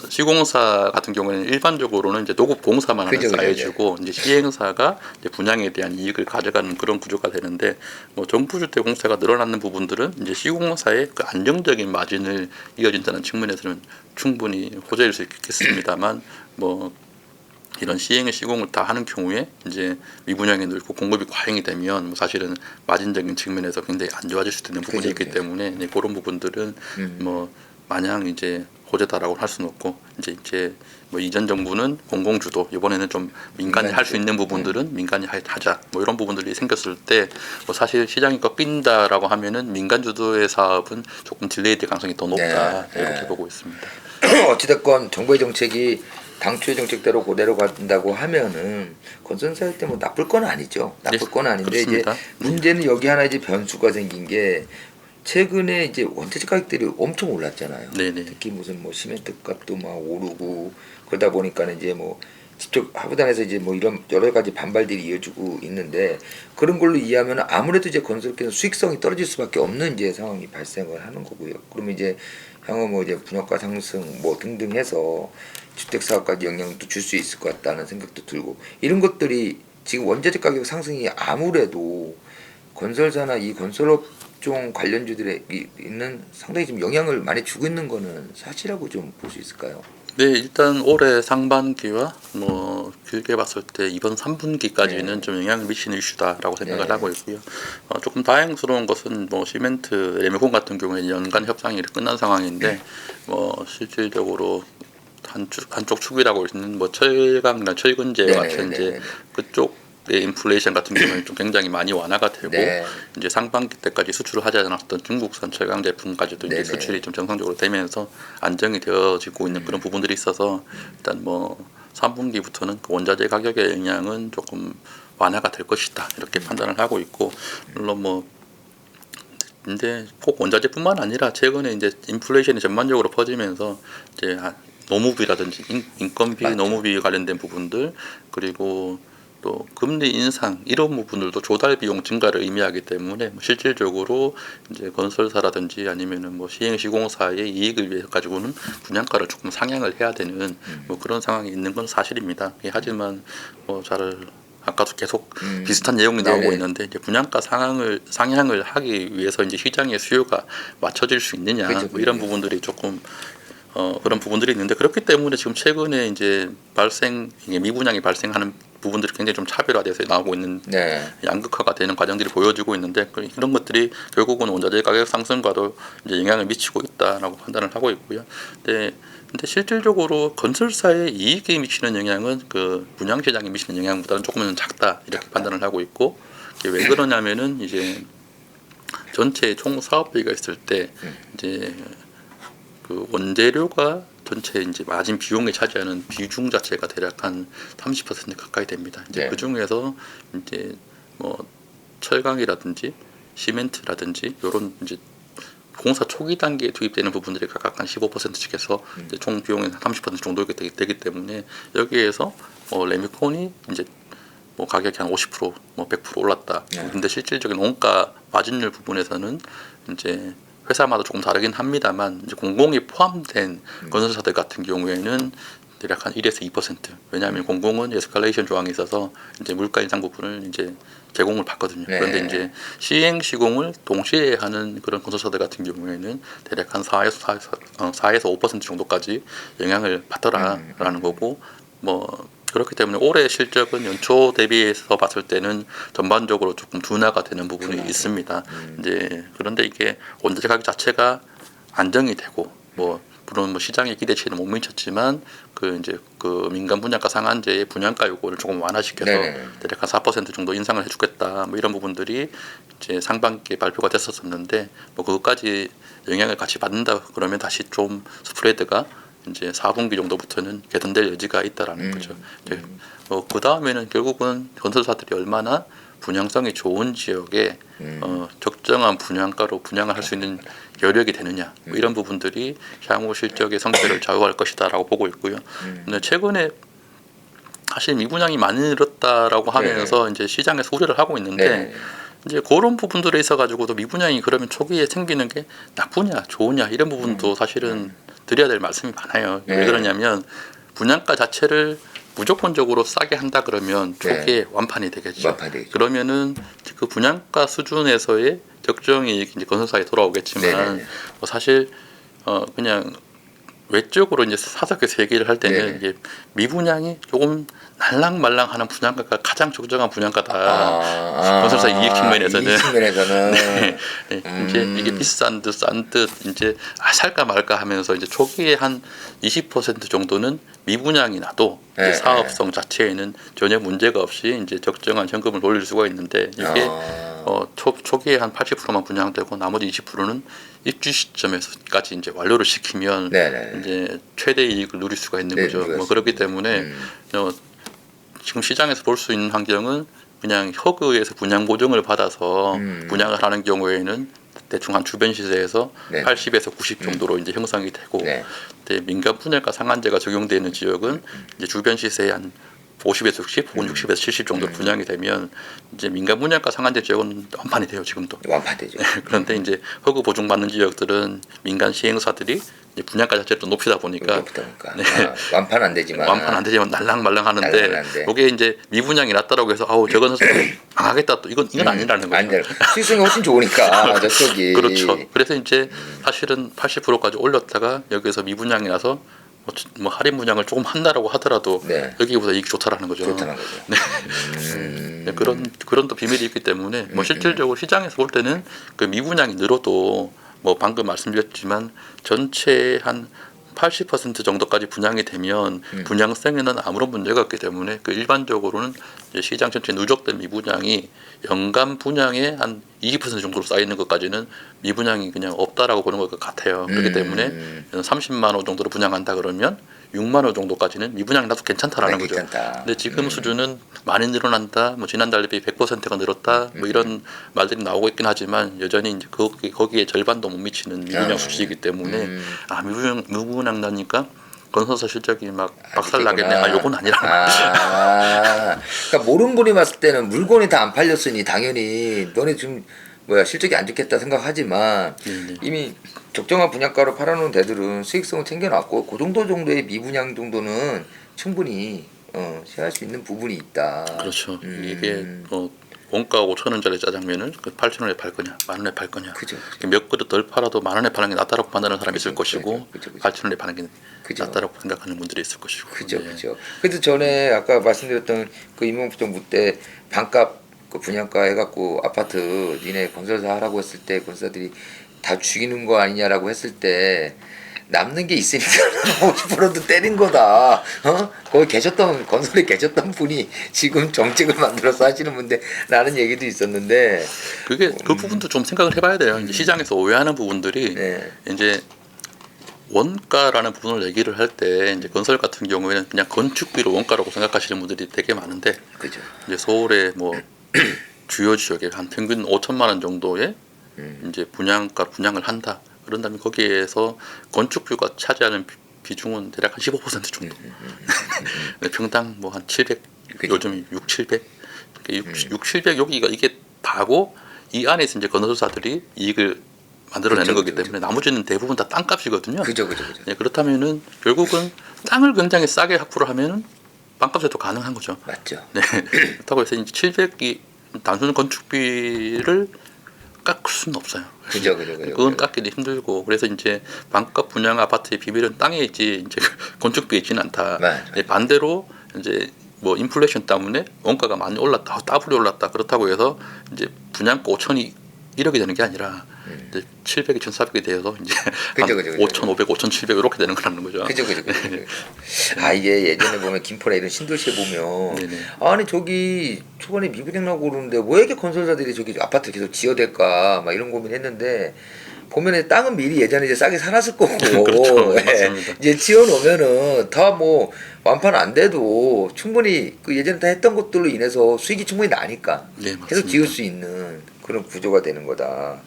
시공사 같은 경우에는 일반적으로는 이제 노급 공사만 하면 그죠, 그죠, 쌓여주고 이제 시행사가 이제 분양에 대한 이익을 가져가는 그런 구조가 되는데 뭐 정부주택 공사가 늘어나는 부분들은 이제 시공사의 그 안정적인 마진을 이어진다는 측면에서는 충분히 호재일 수 있겠습니다만 뭐 이런 시행의 시공을 다 하는 경우에 이제 미분양이 늘고 공급이 과잉이 되면 뭐 사실은 마진적인 측면에서 굉장히 안 좋아질 수도 있는 부분이 그죠, 있기 그죠. 때문에 이제 그런 부분들은 뭐 마냥 이제 호재다라고 할 수는 없고 이제 뭐 이전 정부는 공공주도 이번에는 좀 민간이 할 수 있는 부분들은 민간이 하자 뭐 이런 부분들이 생겼을 때 뭐 사실 시장이 꺾인다라고 하면은 민간 주도의 사업은 조금 딜레이 될 가능성이 더 높다 네, 이렇게 네. 보고 있습니다. 어찌됐건 정부의 정책이 당초의 정책대로 그대로 간다고 하면은 건설사일 때 뭐 나쁠 건 아니죠. 나쁠 네, 건 아닌데 그렇습니다. 이제 문제는 여기 하나 이제 변수가 생긴 게 최근에 이제 원자재 가격들이 엄청 올랐잖아요. 네네. 특히 무슨 뭐 시멘트 값도 막 오르고 그러다 보니까는 이제 뭐 직접 하부단에서 이제 뭐 이런 여러 가지 반발들이 이어지고 있는데 그런 걸로 이해하면 아무래도 이제 건설업계는 수익성이 떨어질 수밖에 없는 이제 상황이 발생을 하는 거고요. 그러면 이제 향후 뭐 이제 분양가 상승 뭐 등등 해서 주택 사업까지 영향도 줄 수 있을 것 같다는 생각도 들고 이런 것들이 지금 원자재 가격 상승이 아무래도 건설사나 이 건설업종 관련주들에 있는 상당히 좀 영향을 많이 주고 있는 거는 사실이라고 좀 볼 수 있을까요? 네, 일단 올해 상반기와 뭐 길게 봤을 때 이번 3분기까지는 좀 영향을 미치는 이슈다라고 생각을 하고 있고요. 조금 다행스러운 것은 뭐 시멘트, 레메콘 같은 경우에 연간 협상이 끝난 상황인데 뭐 실질적으로 한쪽 축이라고 있는 뭐 철강이나 철근제와 같은 이제 네네네네. 그쪽의 인플레이션 같은 경우는 좀 굉장히 많이 완화가 되고 네. 이제 상반기 때까지 수출을 하지 않았던 중국산 철강 제품까지도 이제 네네. 수출이 좀 정상적으로 되면서 안정이 되어지고 있는 그런 부분들이 있어서 일단 뭐 3분기부터는 그 원자재 가격의 영향은 조금 완화가 될 것이다 이렇게 판단을 하고 있고 물론 뭐 근데 꼭 원자재뿐만 아니라 최근에 이제 인플레이션이 전반적으로 퍼지면서 이제 노무비라든지 인건비, 맞죠. 노무비 관련된 부분들 그리고 또 금리 인상 이런 부분들도 조달 비용 증가를 의미하기 때문에 실질적으로 이제 건설사라든지 아니면은 뭐 시행시공사의 이익을 위해 가지고는 분양가를 조금 상향을 해야 되는 뭐 그런 상황이 있는 건 사실입니다. 하지만 뭐 잘 아까도 계속 비슷한 내용이 나오고 네네. 있는데 이제 분양가 상향을 하기 위해서 이제 시장의 수요가 맞춰질 수 있느냐 그렇죠. 뭐 이런 부분들이 조금 그런 부분들이 있는데 그렇기 때문에 지금 최근에 이제 이게 미분양이 발생하는 부분들이 굉장히 좀 차별화돼서 나오고 있는 네. 양극화가 되는 과정들이 보여지고 있는데 이런 것들이 결국은 원자재 가격 상승과도 이제 영향을 미치고 있다라고 판단을 하고 있고요. 근데 실질적으로 건설사의 이익에 미치는 영향은 그 분양 시장에 미치는 영향보다는 조금은 작다 이렇게 판단을 하고 있고 이게 왜 그러냐면은 이제 전체 총 사업비가 있을 때 이제 그 원재료가 전체 이제 마진 비용에 차지하는 비중 자체가 대략 한 30% 가까이 됩니다. 이제 네. 그 중에서 이제 뭐 철강이라든지 시멘트라든지 이런 이제 공사 초기 단계에 투입되는 부분들이 각각 한 15%씩 해서 이제 총 비용의 30% 정도 되기 때문에 여기에서 레미콘이 이제 뭐 가격이 한 50%, 뭐 100% 올랐다. 네. 근데 실질적인 원가 마진율 부분에서는 이제 회사마다 조금 다르긴 합니다만 이제 공공이 포함된 건설사들 같은 경우에는 대략 한 1에서 2%. 왜냐하면 공공은 에스컬레이션 조항이 있어서 이제 물가 인상 부분을 이제 제공을 받거든요. 네. 그런데 이제 시행 시공을 동시에 하는 그런 건설사들 같은 경우에는 대략 한 4에서 5% 정도까지 영향을 받더라라는 거고 뭐 그렇기 때문에 올해 실적은 연초 대비해서 봤을 때는 전반적으로 조금 둔화가 되는 부분이 있습니다. 이제 그런데 이게 원자재 가격 자체가 안정이 되고 뭐 물론 뭐 시장의 기대치는 못 미쳤지만 그 이제 그 민간 분양가 상한제의 분양가 요구를 조금 완화시켜서 네네. 대략 한 4% 정도 인상을 해주겠다 뭐 이런 부분들이 이제 상반기에 발표가 됐었었는데 뭐 그것까지 영향을 같이 받는다 그러면 다시 좀 스프레드가 이제 4분기 정도부터는 개선될 여지가 있다라는 거죠. 그 다음에는 결국은 건설사들이 얼마나 분양성이 좋은 지역에 적정한 분양가로 분양을 할 수 있는 여력이 되느냐 뭐 이런 부분들이 향후 실적의 성패를 좌우할 것이다라고 보고 있고요. 근데 최근에 사실 미분양이 많이 늘었다라고 하면서 이제 시장에서 우려를 하고 있는데 네. 이제 그런 부분들에 있어 가지고도 미분양이 그러면 초기에 생기는 게 나쁘냐 좋으냐 이런 부분도 사실은 드려야 될 말씀이 많아요. 왜 네. 그러냐면 분양가 자체를 무조건적으로 싸게 한다 그러면 초기에 완판이 되겠죠. 완판되겠죠. 그러면은 그 분양가 수준에서의 적정이 이제 건설사에 돌아오겠지만 네네네. 뭐 사실 그냥 외적으로 이제 사석에서 얘기를 할 때는 네네. 이게 미분양이 조금 날랑말랑하는 분양가가 가장 적정한 분양가다. 건설사 이익 측면에서는 이 측면에서는 네. 이제 이게 비싼 듯 싼 듯 이제 살까 말까 하면서 이제 초기에 한 20% 정도는 미분양이 나도 이제 네, 사업성 자체에는 전혀 문제가 없이 이제 적정한 현금을 돌릴 수가 있는데 이게 초기에 한 80%만 분양되고 나머지 20%는 입주 시점에서까지 이제 완료를 시키면 네네. 이제 최대 이익을 누릴 수가 있는 네, 거죠. 누릴 뭐 수 그렇기 있는. 때문에 지금 시장에서 볼 수 있는 환경은 그냥 허그에서 분양 보증을 받아서 분양을 하는 경우에는 대충 한 주변 시세에서 네. 80에서 90 정도로 이제 형성이 되고 네. 민간 분양가 상한제가 적용되는 지역은 이제 주변 시세의 한 50에서 60, 혹은 60에서 70 정도로 분양이 되면 이제 민간 분양가 상한제 지역은 완판이 돼요 지금도. 완판되죠. 그런데 이제 허그 보증 받는 지역들은 민간 시행사들이 이제 분양가 자체를 좀 높이다 보니까 높다 보니까 완판 안 되지만 완판 안 되지만 날랑말랑 하는데 날랑말랑한데. 이게 이제 미분양이 낮다라고 해서 아우 저건 망하겠다 또 이건 아니라는 거죠. 안 돼. 수익성이 훨씬 좋으니까 저쪽이. 그렇죠. 그래서 이제 사실은 80%까지 올렸다가 여기서 미분양이 나서 뭐 할인 분양을 조금 한다라고 하더라도 네. 여기보다 이익이 좋다라는 거죠. 좋다는 거죠. 네, 그런 또 비밀이 있기 때문에 뭐 실질적으로 시장에서 볼 때는 그 미분양이 늘어도 뭐 방금 말씀드렸지만 전체 한 80% 정도까지 분양이 되면 분양성에는 아무런 문제가 없기 때문에 그 일반적으로는 이제 시장 전체 누적된 미분양이 연간 분양의 한 20% 정도로 쌓이는 것까지는 미분양이 그냥 없다라고 보는 것 같아요. 그렇기 때문에 30만 원 정도로 분양한다 그러면 6만 원 정도까지는 미분양이 나도 괜찮다라는 거죠. 괜찮다. 근데 지금 수준은 많이 늘어난다, 뭐 지난달 대비 100%가 늘었다, 뭐 이런 말들이 나오고 있긴 하지만 여전히 이제 거기에 절반도 못 미치는 미분양 수치이기 때문에 미분양 나니까 건설사 실적이 막 안 박살나겠네. 좋겠구나. 요건 아니라. 그러니까 모르는 분이 봤을 때는 물건이 다 안 팔렸으니 당연히 너네 지금 뭐야 실적이 안 좋겠다 생각하지만 네네. 이미 적정한 분양가로 팔아놓은 데들은 수익성을 챙겨놨고 그 정도의 미분양 정도는 충분히 시행할 수 있는 부분이 있다. 그렇죠. 이게 원가 5,000원짜리 짜장면을 8,000원에 팔 거냐, 10,000원에 팔 거냐. 그죠. 몇 그릇 덜 팔아도 10,000원에 파는 게 낫다라고 판단하는 사람이 있을 그죠, 것이고, 그죠, 그죠. 8,000원에 파는 게 그죠. 낫다라고 생각하는 분들이 있을 것이고. 그죠, 네. 그죠. 그래도 전에 아까 말씀드렸던 그 임원부정부 때 반값 그 분양가 해갖고 아파트 니네 건설사 하라고 했을 때 건설사들이 다 죽이는 거 아니냐라고 했을 때 남는 게 있으니까 50%도 때린 거다. 거기 계셨던 건설에 계셨던 분이 지금 정책을 만들어서 하시는 분인데 라는 얘기도 있었는데 그게 그 부분도 좀 생각을 해봐야 돼요. 이제 시장에서 오해하는 부분들이 네. 이제 원가라는 부분을 얘기를 할 때 이제 건설 같은 경우에는 그냥 건축비를 원가라고 생각하시는 분들이 되게 많은데 그죠. 이제 서울의 뭐 주요 지역에 한 평균 5천만 원 정도의 이제 분양을 한다. 그런다면 거기에서 건축비가 차지하는 비중은 대략 한 15% 정도. 평당 뭐 한 700, 그죠. 요즘 6, 700. 6, 700 여기가 이게 다고 이 안에서 이제 건설사들이 이익을 만들어내는 그쵸, 거기 그쵸, 때문에 나머지는 대부분 다 땅값이거든요. 그죠. 네, 그렇다면은 결국은 땅을 굉장히 싸게 확보를 하면은 땅값에도 가능한 거죠. 맞죠. 네. 그렇다고 해서 이제 700이 단순 건축비를 깎을 수는 없어요. 그죠. 그건 깎기도 힘들고 그래서 이제 반값 분양 아파트의 비밀은 땅에 있지 이제 건축비에 있지는 않다. 맞아요. 네, 반대로 이제 뭐 인플레이션 때문에 원가가 많이 올랐다, 더블이 올랐다 그렇다고 해서 이제 분양가 5천이 1억이 되는 게 아니라 이제 700, 2,400이 되어서 이제 그죠, 한 그죠. 5,500, 5,700 이렇게 되는 거라는 거죠. 그죠. 이게 예전에 보면 김포나 이런 신도시에 보면 네네. 아니 저기 초반에 미분양 나고 그러는데 왜 이렇게 건설사들이 저기 아파트 계속 지어댈까 막 이런 고민했는데 보면은 땅은 미리 예전에 이제 싸게 사놨을 거고 그렇죠. 예. 맞습니다. 이제 지어놓으면은 다 뭐 완판 안 돼도 충분히 그 예전에 다 했던 것들로 인해서 수익이 충분히 나니까 네, 맞습니다. 계속 지을 수 있는 그런 구조가 되는 거다.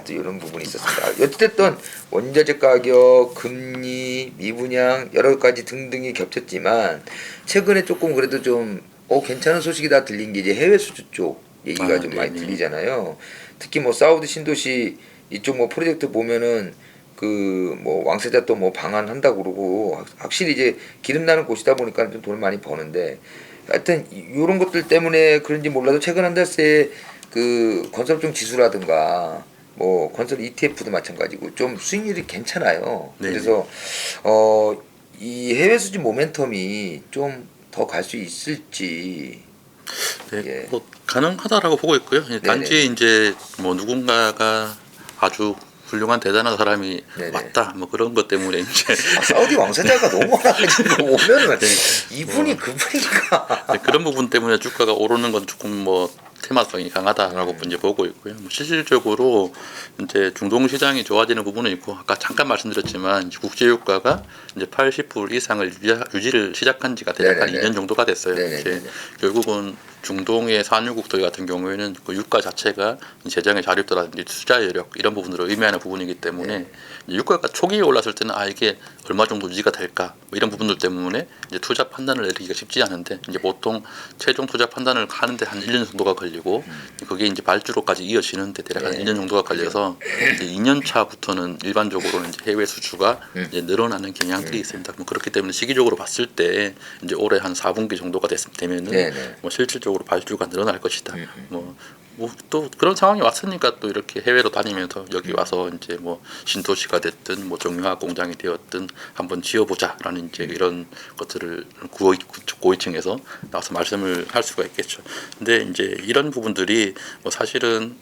또 이런 부분이 있었습니다. 어쨌든 원자재 가격, 금리, 미분양 여러 가지 등등이 겹쳤지만 최근에 조금 그래도 좀 괜찮은 소식이 다 들린 게 이제 해외 수주 쪽 얘기가 좀 많이 네네. 들리잖아요. 특히 뭐 사우디 신도시 이쪽 뭐 프로젝트 보면은 그 뭐 왕세자 또 뭐 방한한다고 그러고 확실히 이제 기름 나는 곳이다 보니까 좀 돈을 많이 버는데 하여튼 이런 것들 때문에 그런지 몰라도 최근 한 달 새에 그 건설업종 지수라든가 뭐 건설 ETF도 마찬가지고 좀 수익률이 괜찮아요. 네네. 그래서 이 해외 수지 모멘텀이 좀 더 갈 수 있을지 네, 예. 뭐 가능하다라고 보고 있고요. 단지 이제 뭐 누군가가 아주 훌륭한 대단한 사람이 네네. 왔다 뭐 그런 것 때문에 이제 사우디 왕세자가 너무 많아가지고 오면은 네. 이분이 그분이니까 네, 그런 부분 때문에 주가가 오르는 건 조금 뭐 테마성이 강하다라고 이제 보고 있고요. 뭐 실질적으로 이제 중동 시장이 좋아지는 부분은 있고 아까 잠깐 말씀드렸지만 이제 국제 유가가 이제 80불 이상을 유지를 시작한 지가 대략 한 네네네. 2년 정도가 됐어요. 네네네. 이제 결국은 중동의 산유국들 같은 경우에는 그 유가 자체가 재정의 자립도라든지 투자 여력 이런 부분들을 의미하는 부분이기 때문에 유가가 초기에 올랐을 때는 이게 얼마 정도 유지가 될까 뭐 이런 부분들 때문에 이제 투자 판단을 내리기가 쉽지 않은데 이제 보통 최종 투자 판단을 하는데 한 1년 정도가 걸리고 그게 이제 발주로까지 이어지는데 대략 한 1년 정도가 걸려서 이제 2년 차부터는 일반적으로는 이제 해외 수주가 이제 늘어나는 경향들이 있습니다. 뭐 그렇기 때문에 시기적으로 봤을 때 이제 올해 한 4분기 정도가 되면은 네네. 뭐 실질적으로 발주가 늘어날 것이다. 뭐 또 그런 상황이 왔으니까 또 이렇게 해외로 다니면서 여기 와서 이제 뭐 신도시가 됐든 뭐 정유화학 공장이 되었든 한번 지어보자라는 이제 이런 것들을 고위층에서 나와서 말씀을 할 수가 있겠죠. 근데 이제 이런 부분들이 뭐 사실은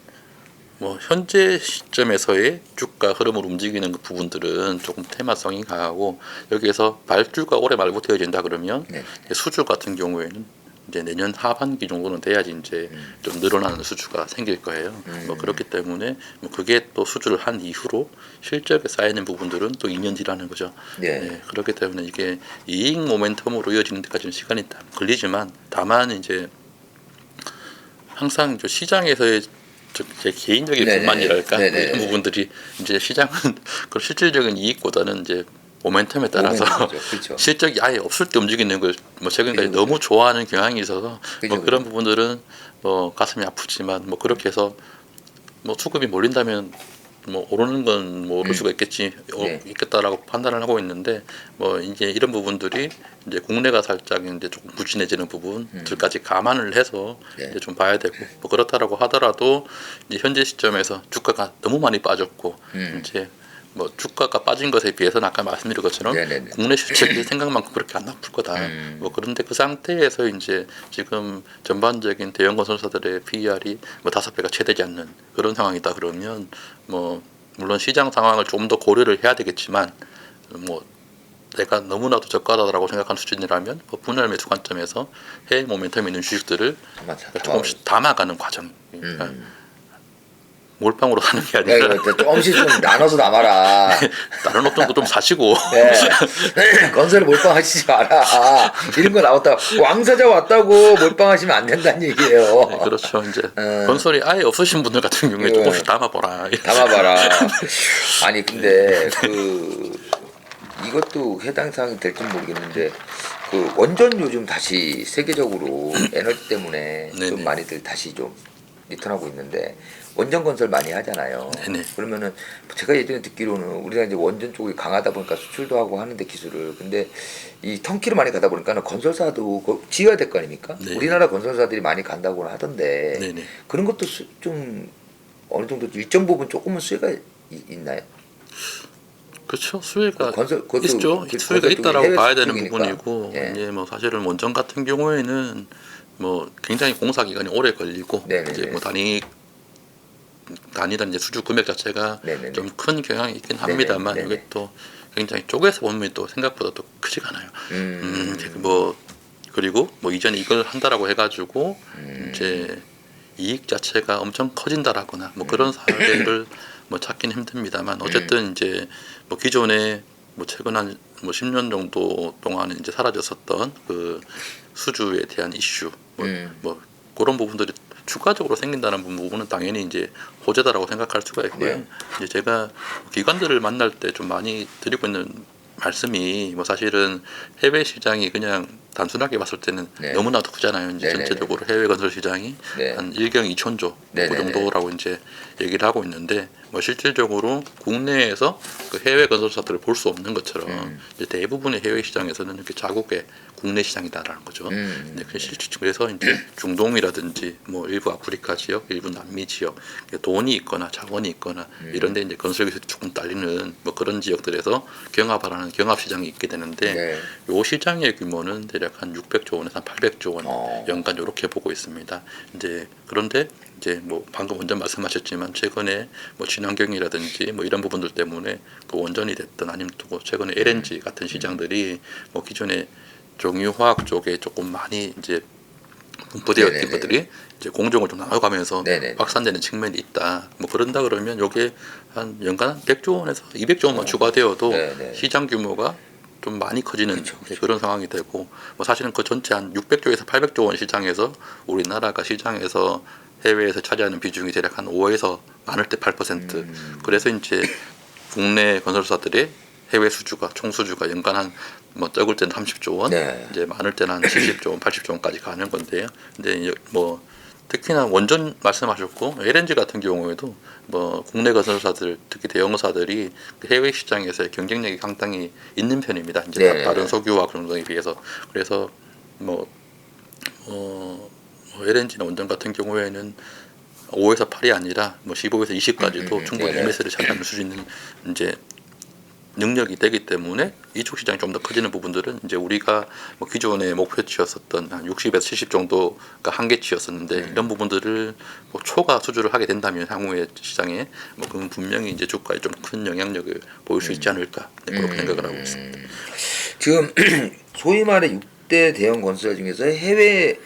뭐 현재 시점에서의 주가 흐름을 움직이는 그 부분들은 조금 테마성이 강하고 여기에서 발주가 올해 말부터 이어진다 그러면 네. 수주 같은 경우에는 이제 내년 하반기 정도는 돼야지 이제 좀 늘어나는 수주가 생길 거예요. 뭐 그렇기 때문에 뭐 그게 또 수주를 한 이후로 실적에 쌓이는 부분들은 또 2년 뒤라는 거죠. 네. 네, 그렇기 때문에 이게 이익 모멘텀으로 이어지는 데까지는 시간이 걸리지만 다만 이제 항상 저 시장에서의 제 개인적인 네네. 불만이랄까 뭐 네네. 이런 부분들이 이제 시장은 그 실질적인 이익보다는 이제 모멘텀에 따라서 모멘텀이죠. 그렇죠. 실적이 아예 없을 때 움직이는 걸 뭐 최근까지 그죠, 너무 좋아하는 경향이 있어서 그죠, 뭐 그런 그죠. 부분들은 뭐 가슴이 아프지만 뭐 그렇게 해서 뭐 수급이 몰린다면 뭐 오르는 건 뭐 오를 수가 있겠지 네. 있겠다라고 판단을 하고 있는데 뭐 이제 이런 부분들이 이제 국내가 살짝 이제 조금 부진해지는 부분들까지 감안을 해서 네. 이제 좀 봐야 되고 뭐 그렇다라고 하더라도 이제 현재 시점에서 주가가 너무 많이 빠졌고 이제 뭐 주가가 빠진 것에 비해서는 아까 말씀드린 것처럼 네네네. 국내 실적이 생각만큼 그렇게 안 나쁠 거다. 뭐 그런데 그 상태에서 이제 지금 전반적인 대형 건설사들의 PER이 뭐 5배가 채 되지 않는 그런 상황이다 그러면 뭐 물론 시장 상황을 좀 더 고려를 해야 되겠지만 뭐 내가 너무나도 저가다라고 생각하는 수준이라면 뭐 분할 매수 관점에서 해외 모멘텀 있는 주식들을 조금씩 담아가는 과정. 그러니까 몰빵으로 사는 게 네, 아니라 이거 조금씩 좀 나눠서 남아라. 다른 업종도 좀 사시고 네. 건설을 몰빵하시지 마라. 이런 거 나왔다. 왕사자 왔다고 몰빵하시면 안 된다는 얘기예요. 네, 그렇죠. 이제 건설이 아예 없으신 분들 같은 경우에 조금씩 담아보라. 담아봐라. 아니 근데 이것도 해당 사항이 될지 모르겠는데 그 원전 요즘 다시 세계적으로 에너지 때문에 네네. 좀 많이들 다시 좀 리턴하고 있는데 원전 건설 많이 하잖아요. 네네. 그러면은 제가 예전에 듣기로는 우리가 이제 원전 쪽이 강하다 보니까 수출도 하고 하는데 기술을 근데 이 턴키로 많이 가다 보니까는 건설사도 지어야 될 거 아닙니까? 네. 우리나라 건설사들이 많이 간다고 하던데 네네. 그런 것도 좀 어느 정도 일정 부분 조금은 수혜가 있나요? 그렇죠. 수혜가 그것도 있죠. 그 수혜가 건설 있다라고 쪽이 봐야 되는 해외 부분이고 쪽이니까. 예. 이제 뭐 사실은 원전 같은 경우에는 뭐 굉장히 공사 기간이 오래 걸리고 네네네. 이제 뭐 단위당 이제 수주 금액 자체가 네네네. 좀 큰 경향이 있긴 합니다만 네네. 이게 또 굉장히 쪼개서 보면 또 생각보다 또 크지가 않아요. 뭐 그리고 뭐 이전에 이걸 한다라고 해가지고 이제 이익 자체가 엄청 커진다라거나 뭐 그런 사례를 뭐 찾기는 힘듭니다만 어쨌든 이제 뭐 기존에 뭐 최근 한 뭐 10년 정도 동안 이제 사라졌었던 그 수주에 대한 이슈 뭐 그런 부분들이 추가적으로 생긴다는 부분은 당연히 이제 호재다라고 생각할 수가 있고요. 네. 이제 제가 기관들을 만날 때 좀 많이 드리고 있는 말씀이 뭐 사실은 해외 시장이 그냥 단순하게 봤을 때는 네. 너무나도 크잖아요. 이제 네네네. 전체적으로 해외 건설 시장이 네. 한 1경 2천조 그 네네네. 정도라고 이제 얘기를 하고 있는데 뭐 실질적으로 국내에서 그 해외 건설사들을 볼 수 없는 것처럼 이제 대부분의 해외 시장에서는 이렇게 자국의 국내 시장이다라는 거죠. 네, 그래서 이제 중동이라든지 뭐 일부 아프리카 지역, 일부 남미 지역 돈이 있거나 자원이 있거나 이런데 이제 건설 기술이 조금 딸리는 뭐 그런 지역들에서 경합하라는 경합 시장이 있게 되는데 네. 요 시장의 규모는 대략 한 600조 원에서 한 800조 원 연간 이렇게 보고 있습니다. 이제 그런데 이제 뭐 방금 원전 말씀하셨지만 최근에 뭐 친환경이라든지 뭐 이런 부분들 때문에 그 원전이 됐든 아니면 또 최근에 LNG 같은 시장들이 뭐 기존에 정유화학 쪽에 조금 많이 이제 분포되어 있는 네네네. 것들이 이제 공정을 좀 나눠가면서 네네네. 확산되는 측면이 있다. 뭐 그런다 그러면 요게 한 연간 100조 원에서 200조 원만 추가되어도 네네. 시장 규모가 좀 많이 커지는 그쵸. 그런 상황이 되고 뭐 사실은 그 전체 한 600조에서 800조 원 시장에서 우리나라가 시장에서 해외에서 차지하는 비중이 대략 한 5에서 많을 때 8%. 그래서 이제 국내 건설사들의 해외 수주가 총 수주가 연간 한 뭐 적을 때는 30조 원, 네. 이제 많을 때는 한 70조 원, 80조 원까지 가는 건데요. 근데 뭐 특히나 원전 말씀하셨고 LNG 같은 경우에도 뭐 국내 건설사들 특히 대형사들이 해외 시장에서의 경쟁력이 상당히 있는 편입니다. 이제 네. 다른 석유와 그런 거에 비해서 그래서 뭐 LNG나 원전 같은 경우에는 5에서 8이 아니라 뭐 15에서 20까지도 충분히 네네. MS를 차지할 수 있는 이제 능력이 되기 때문에 이쪽 시장이 좀 더 커지는 부분들은 이제 우리가 뭐 기존에 목표치였었던 한 60에서 70 정도가 한계치였었는데 이런 부분들을 뭐 초과 수주를 하게 된다면 향후의 시장에 뭐 그건 분명히 이제 주가에 좀 큰 영향력을 보일 수 있지 않을까 그렇게 생각을 하고 있습니다. 지금 소위 말해 6대 대형 건설사 중에서 해외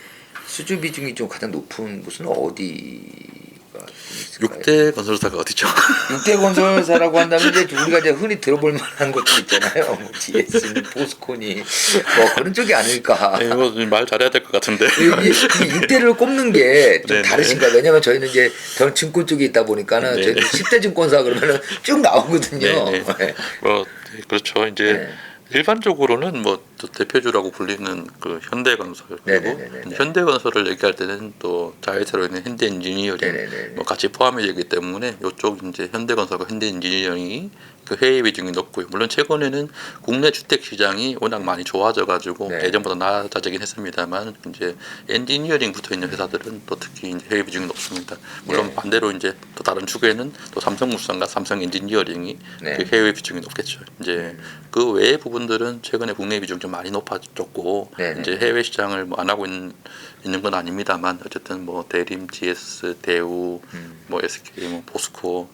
수주 비중이 좀 가장 높은 곳은 어디가 있을까요? 6대 건설사가 어디죠? 6대 건설사라고 한다면 이제 우리가 이제 흔히 들어볼 만한 것들 있잖아요. 뭐 GS, 포스코니 뭐 그런 쪽이 아닐까. 네, 말 잘해야 될 것 같은데. 이 6대를 꼽는 게 좀 네네. 다르신가? 왜냐면 저희는 이제 증권 쪽에 있다 보니까는 네네. 저희 10대 증권사 그러면은 쭉 나오거든요. 네네. 네. 뭐 그렇죠. 이제 네. 일반적으로는 뭐 또 대표주라고 불리는 그 현대건설 그리고 네네네네. 현대건설을 얘기할 때는 또 자회사로 있는 현대인지니어링 네네네. 뭐 같이 포함이 되기 때문에 이쪽 이제 현대건설과 현대인지니어링이 그 해외 비중이 높고요. 물론 최근에는 국내 주택 시장이 워낙 많이 좋아져 가지고 네. 예전보다 나아지긴 했습니다만 이제 엔지니어링 붙어 있는 회사들은 또 특히 이제 해외 비중이 높습니다. 물론 네. 반대로 이제 또 다른 축에는 또 삼성물산과 삼성 엔지니어링이 네. 그 해외 비중이 높겠죠. 이제 그 외의 부분들은 최근에 국내 비중 좀 많이 높아졌고 네네네. 이제 해외 시장을 뭐 안 하고 있는 건 아닙니다만 어쨌든 뭐 대림, GS, 대우, 뭐 SK, 뭐 포스코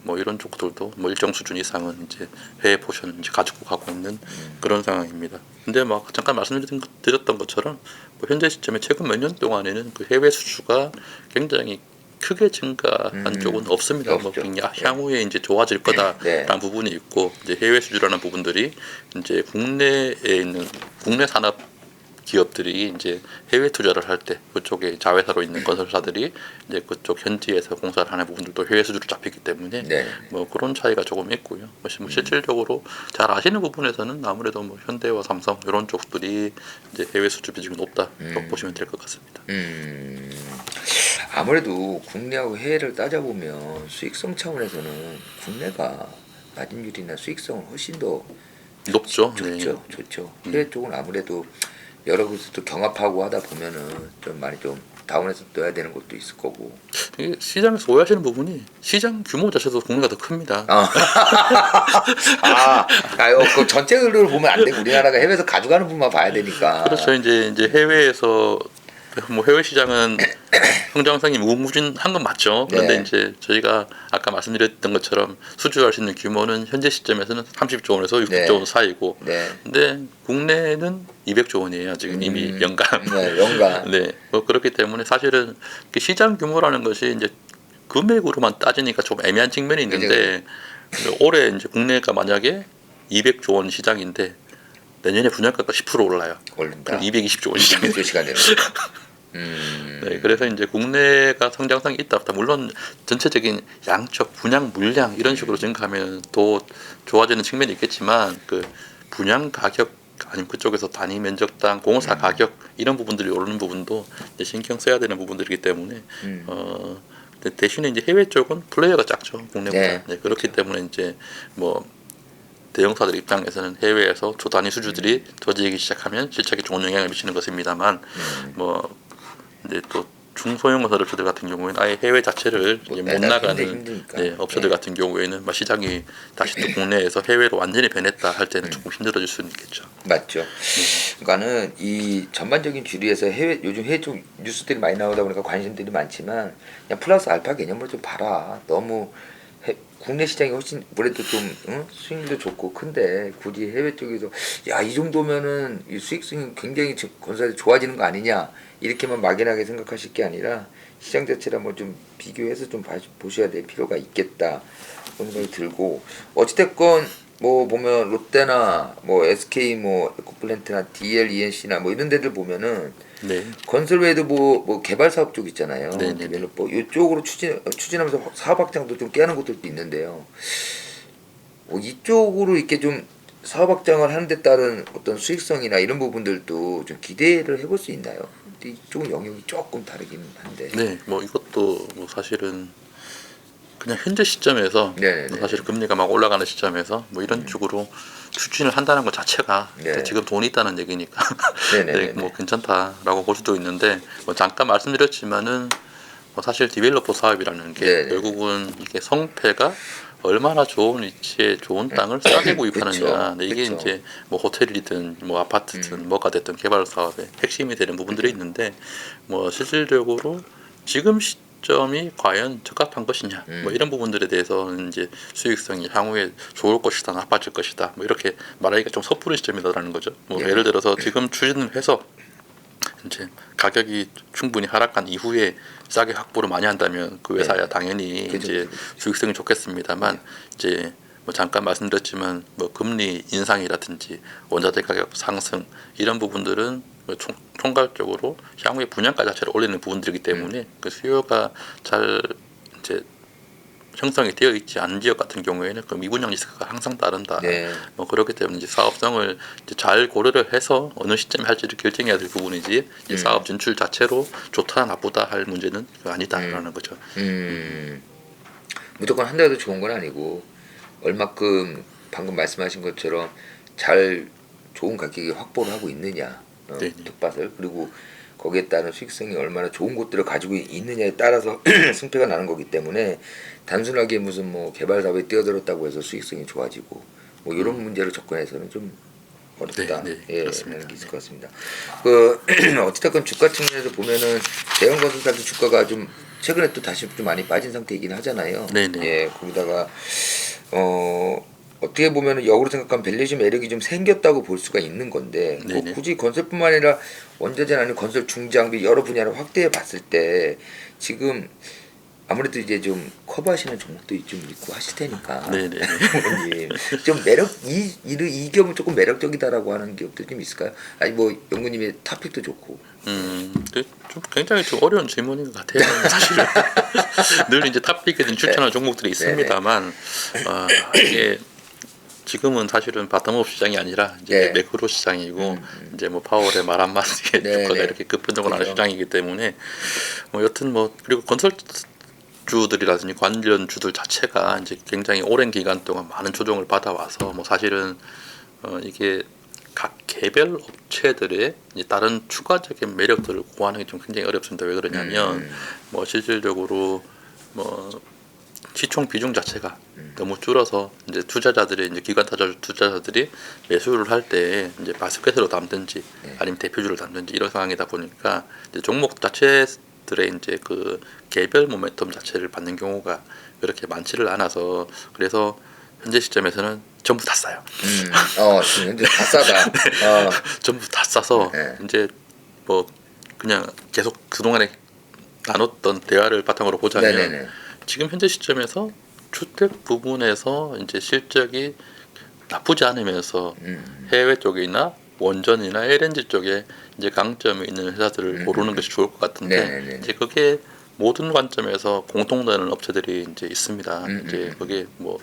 뭐 이런 쪽들도 뭐 일정 수준 이상은 이제 해외 포션을 이제 가지고 가고 있는 그런 상황입니다. 근데 막 잠깐 말씀드렸던 것처럼 뭐 현재 시점에 최근 몇 년 동안에는 그 해외 수주가 굉장히 크게 증가한 쪽은 없습니다. 뭐 없죠. 그냥 향후에 이제 좋아질 거다라는 네. 부분이 있고 이제 해외 수주라는 부분들이 이제 국내에 있는 국내 산업 기업들이 이제 해외 투자를 할 때 그쪽에 자회사로 있는 건설사들이 이제 그쪽 현지에서 공사를 하는 부분들도 해외 수주로 잡히기 때문에 네. 뭐 그런 차이가 조금 있고요. 뭐 실질적으로 잘 아시는 부분에서는 아무래도 뭐 현대와 삼성 이런 쪽들이 이제 해외 수주 비중이 높다 이렇게 보시면 될 것 같습니다. 아무래도 국내하고 해외를 따져보면 수익성 차원에서는 국내가 마진율이나 수익성은 훨씬 더 높죠. 좋죠. 좋죠. 해외 쪽은 아무래도 여러 곳에서 경합하고 하다 보면은 좀 많이 좀 다운해서 떠야 되는 것도 있을 거고. 이게 시장에서 오해하시는 부분이 시장 규모 자체도 국내가 더 큽니다. 그 전체를 보면 안 되고 우리나라가 해외에서 가져가는 분만 봐야 되니까. 그렇죠. 이제 해외에서 뭐 해외 시장은 성장성이 무궁무진한 건 맞죠. 그런데 네. 이제 저희가 아까 말씀드렸던 것처럼 수주할 수 있는 규모는 현재 시점에서는 30조 원에서 60조 네. 원 사이고, 네. 근데 국내는 200조 원이에요. 지금 이미 연간. 네, 연간. 네. 뭐 그렇기 때문에 사실은 시장 규모라는 것이 이제 금액으로만 따지니까 좀 애매한 측면이 있는데 올해 이제 국내가 만약에 200조 원 시장인데 내년에 분양가가 10% 올라요. 올린다. 그럼 220조 원 시장이 시간 되는 거죠. 네, 그래서 이제 국내가 성장성이 있다 없다 물론 전체적인 양적 분양 물량 이런 식으로 증가하면 더 좋아지는 측면이 있겠지만 그 분양 가격 아니면 그쪽에서 단위 면적당 공사 가격 이런 부분들이 오르는 부분도 이제 신경 써야 되는 부분들이기 때문에 근데 대신에 이제 해외 쪽은 플레이어가 작죠 국내보다. 네. 네, 그렇기 때문에 이제 뭐 대형사들 입장에서는 해외에서 초단위 수주들이 터지기 시작하면 실적에 좋은 영향을 미치는 것입니다만 뭐 근데 또 중소형 건설업체들 같은 경우에는 아예 해외 자체를 이제 못 나가는 업체들 같은 경우에는 시장이 다시 또 국내에서 해외로 완전히 변했다 할 때는 조금 힘들어질 수는 있겠죠. 맞죠. 그러니까는 이 전반적인 주류에서 요즘 해외 쪽 뉴스들이 많이 나오다 보니까 관심들이 많지만 그냥 플러스 알파 개념으로 좀 봐라. 너무 국내 시장이 훨씬 그래도 좀 수익률도 좋고 큰데 굳이 해외 쪽에서 야 이 정도면은 이 수익성이 굉장히 건설이 좋아지는 거 아니냐 이렇게만 막연하게 생각하실 게 아니라 시장 자체를 한번 좀 비교해서 좀 보셔야 될 필요가 있겠다 그런 생각이 들고 어찌됐건 뭐 보면 롯데나 뭐 SK 뭐 에코플랜트나 DLENC나 뭐 이런 데들 보면은 네. 건설 외에도 뭐 개발 사업 쪽 있잖아요. 네네네. 데벨로퍼 이쪽으로 추진하면서 사업 확장도 좀 깨는 곳들도 있는데요. 이쪽으로 이렇게 좀 사업 확장을 하는 데 따른 어떤 수익성이나 이런 부분들도 좀 기대를 해볼 수 있나요? 근데 이쪽은 영역이 조금 다르긴 한데. 네, 뭐 이것도 뭐 사실은 그냥 현재 시점에서 사실 금리가 막 올라가는 시점에서 뭐 이런 쪽으로 추진을 한다는 것 자체가 지금 돈이 있다는 얘기니까 네, 뭐 괜찮다라고 볼 수도 있는데 뭐 잠깐 말씀드렸지만은 뭐 사실 디벨로퍼 사업이라는 게 결국은 이게 성패가 얼마나 좋은 위치에 좋은 땅을 싸게 구입하느냐. 이게 이제 뭐 호텔이든 뭐 아파트든 뭐가 됐든 개발 사업의 핵심이 되는 부분들이 있는데 뭐 실질적으로 지금 시점이 과연 적합한 것이냐 뭐 이런 부분들에 대해서는 이제 수익성이 향후에 좋을 것이다 나빠질 것이다 뭐 이렇게 말하기가 좀 섣부른 시점이다라는 거죠. 뭐 예를 들어서 지금 추진을 해서 이제 가격이 충분히 하락한 이후에 싸게 확보를 많이 한다면 그 회사야 당연히 이제 수익성이 좋겠습니다만 이제 뭐 잠깐 말씀드렸지만 뭐 금리 인상이라든지 원자재 가격 상승 이런 부분들은 뭐 총괄적으로 향후에 분양가 자체를 올리는 부분들이기 때문에 그 수요가 잘 이제 형성이 되어 있지 않은 지역 같은 경우에는 그 미분양 리스크가 항상 따른다. 네. 뭐 그렇기 때문에 이제 사업성을 이제 잘 고려를 해서 어느 시점에 할지를 결정해야 될 부분이지 이제 사업 진출 자체로 좋다 나쁘다 할 문제는 아니다라는 거죠. 무조건 한다고 해도 좋은 건 아니고 얼마큼 방금 말씀하신 것처럼 잘 좋은 가격에 확보를 하고 있느냐 네네. 텃밭을 그리고 거기에 따른 수익성이 얼마나 좋은 곳들을 가지고 있느냐에 따라서 승패가 나는 거기 때문에 단순하게 무슨 뭐 개발 사업에 뛰어들었다고 해서 수익성이 좋아지고 뭐 이런 문제로 접근해서는 좀 어렵다. 네, 예, 그렇습니다. 하는 게 있을 것 같습니다. 그 어찌됐건 주가 측면에서 보면은 대형 건설사들 주가가 좀 최근에 또 다시 좀 많이 빠진 상태이긴 하잖아요. 네네. 예, 거기다가 어떻게 보면은 역으로 생각하면 밸류에이션 매력이 좀 생겼다고 볼 수가 있는 건데 뭐 네네. 굳이 건설뿐만 아니라 원자재 아니면 건설 중장비 여러 분야를 확대해 봤을 때 지금 아무래도 이제 좀 커버하시는 종목도 좀 있고 하실 테니까 네네. 어머님 좀 매력 이 기업은 조금 매력적이다라고 하는 기업들 좀 있을까요? 아니 뭐 연구님의 탑픽도 좋고 좀 굉장히 좀 어려운 질문인 것 같아요. 사실은 늘 이제 탑픽에 추천할 종목들이 있습니다만 이게 지금은 사실은 바텀업 시장이 아니라 이제 네. 매크로 시장이고 이제 뭐 파월의 말 한마디에 네, 주가가 네. 이렇게 급변동을 하는 그죠. 시장이기 때문에 뭐 여튼 뭐 그리고 건설주들이라든지 관련주들 자체가 이제 굉장히 오랜 기간 동안 많은 조정을 받아와서 뭐 사실은 이게 각 개별 업체들의 이제 다른 추가적인 매력들을 고하는 게 좀 굉장히 어렵습니다. 왜 그러냐면 뭐 실질적으로 뭐 시총 비중 자체가 너무 줄어서 이제 투자자들이 이제 기관 투자자들이 매수를 할 때 이제 바스켓으로 담든지 아니면 대표주를 담든지 이런 상황이다 보니까 이제 종목 자체들의 이제 그 개별 모멘텀 자체를 받는 경우가 그렇게 많지를 않아서 그래서 현재 시점에서는 전부 다 싸요. 지금 현재 다 싸다. 전부 다 싸서 네. 이제 뭐 그냥 계속 그동안에 나눴던 대화를 바탕으로 보자면 네네네. 지금 현재 시점에서 주택 부분에서 이제 실적이 나쁘지 않으면서 해외 쪽이나 원전이나 LNG 쪽에 이제 강점이 있는 회사들을 고르는 것이 좋을 것 같은데 네네네. 이제 그게 모든 관점에서 공통되는 업체들이 이제 있습니다. 이제 그게 뭐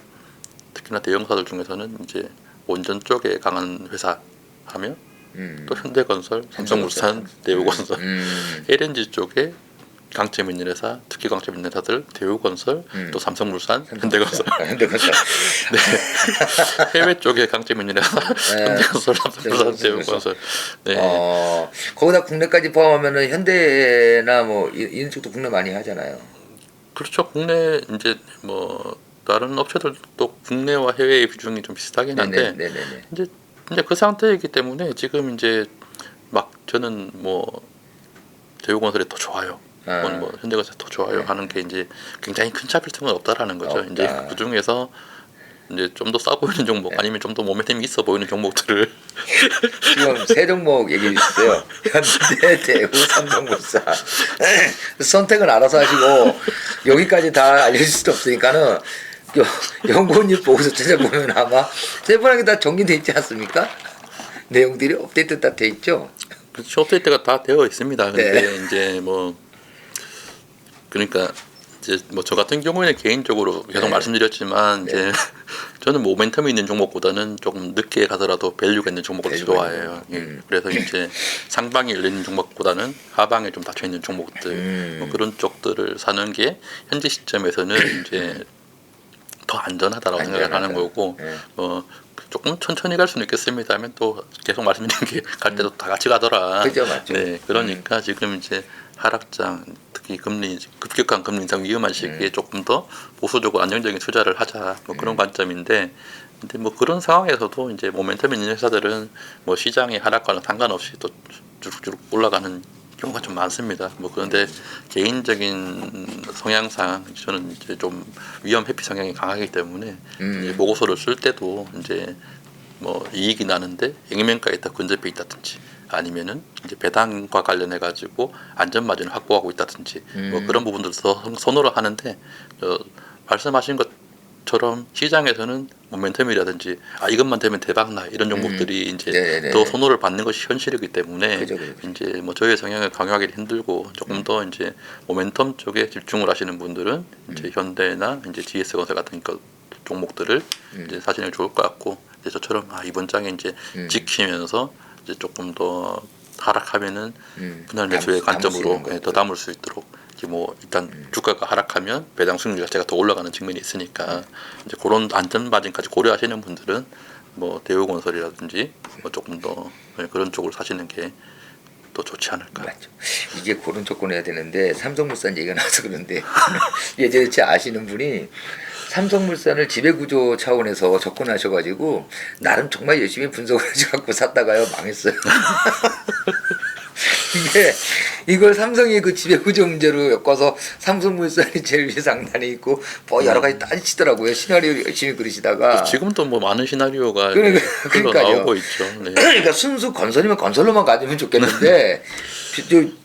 특히나 대형사들 중에서는 이제 원전 쪽에 강한 회사 하면 또 현대건설, 삼성물산, 대우건설, LNG 쪽에 강점 있는 회사, 특히 강점 있는 회사들 대우건설, 또 삼성물산, 현대건설. 현대건설. 해외 쪽에 강점 있는 회사, 현대건설, 삼성물산, 대우건설. 네. 거기다 국내까지 포함하면은 현대나 뭐 이런 쪽도 국내 많이 하잖아요. 그렇죠. 국내 이제 뭐 다른 업체들도 국내와 해외의 비중이 좀 비슷하긴 한데 네네네. 이제 그 상태이기 때문에 지금 이제 막 저는 뭐 대우건설이 더 좋아요. 혹은 뭐 현대건설이 더 좋아요 하는 게 이제 굉장히 큰 차별 틈은 없다라는 거죠. 없다. 이제 그 중에서 이제 좀 더 싸 보이는 종목 아니면 좀 더 모멘텀이 있어 보이는 종목들을 지금 세 종목 얘기 있어요. 현대, 대우, 삼성물산. 선택은 알아서 하시고 여기까지 다 알려줄 수도 없으니까는 연구원님 보고서 찾아보면 아마 세분하게 다 정리돼 있지 않습니까? 내용들이 업데이트 다 돼 있죠. 업데이트가 다 되어 있습니다. 근데 네. 이제 뭐 그러니까 이제 뭐 저 같은 경우에는 개인적으로 계속 말씀드렸지만 이제 저는 모멘텀이 있는 종목보다는 조금 늦게 가더라도 밸류가 있는 종목을 밸류가 좋아해요. 예. 그래서 이제 상방에 열리는 종목보다는 하방에 좀 닫혀 있는 종목들 뭐 그런 쪽들을 사는 게 현재 시점에서는 이제 더 안전하다라고 생각을 하는 거고 뭐 조금 천천히 갈 수는 있겠습니다만 또 계속 말씀드린 게 갈 때도 다 같이 가더라. 그죠, 맞죠. 네, 그러니까 지금 이제 하락장 특히 금리 급격한 금리 인상 위험한 시기에 조금 더 보수적으로 안정적인 투자를 하자 뭐 그런 관점인데 근데 뭐 그런 상황에서도 이제 모멘텀 있는 회사들은 뭐 시장의 하락과는 상관없이 또 주룩주룩 올라가는 경우가 좀 많습니다. 뭐 그런데 개인적인 성향상 저는 이제 좀 위험 회피 성향이 강하기 때문에 이제 보고서를 쓸 때도 이제 뭐 이익이 나는데 액면가에 다 근접해 있다든지 아니면은 이제 배당과 관련해 가지고 안전 마진을 확보하고 있다든지 뭐 그런 부분들도 선호를 하는데 말씀하신 것처럼 시장에서는 모멘텀이라든지 이것만 되면 대박나 이런 종목들이 이제 네네네. 더 선호를 받는 것이 현실이기 때문에 그죠. 이제 뭐 저의 성향을 강요하기 힘들고 조금 더 이제 모멘텀 쪽에 집중을 하시는 분들은 이제 현대나 이제 GS건설 같은 종목들을 이제 사시는 게 좋을 것 같고, 이제 저처럼 이번 장에 이제 지키면서 이제 조금 더 하락하면은 분할 매수의 관점으로 더 담을 수 있도록, 이제 뭐 일단 주가가 하락하면 배당 수익률 자체가 더 올라가는 측면이 있으니까 이제 그런 안전 마진까지 고려하시는 분들은 뭐 대우건설이라든지 뭐 조금 더 그런 쪽으로 사시는 게 더 좋지 않을까. 맞죠. 이게 그런 조건해야 되는데 삼성물산 얘기가 나와서 그런데 예전에 제 아시는 분이 삼성물산을 지배구조 차원에서 접근하셔가지고 나름 정말 열심히 분석을 해갖고 샀다가요 망했어요. 이걸 삼성이 그 지배구조 문제로 엮어서 삼성물산이 제일 위에 상단에 있고 뭐 여러 가지 따지시더라고요. 시나리오 열심히 그리시다가 지금도 뭐 많은 시나리오가 그러니까요. 나오고 있죠. 네. 그러니까 순수 건설이면 건설로만 가지면 좋겠는데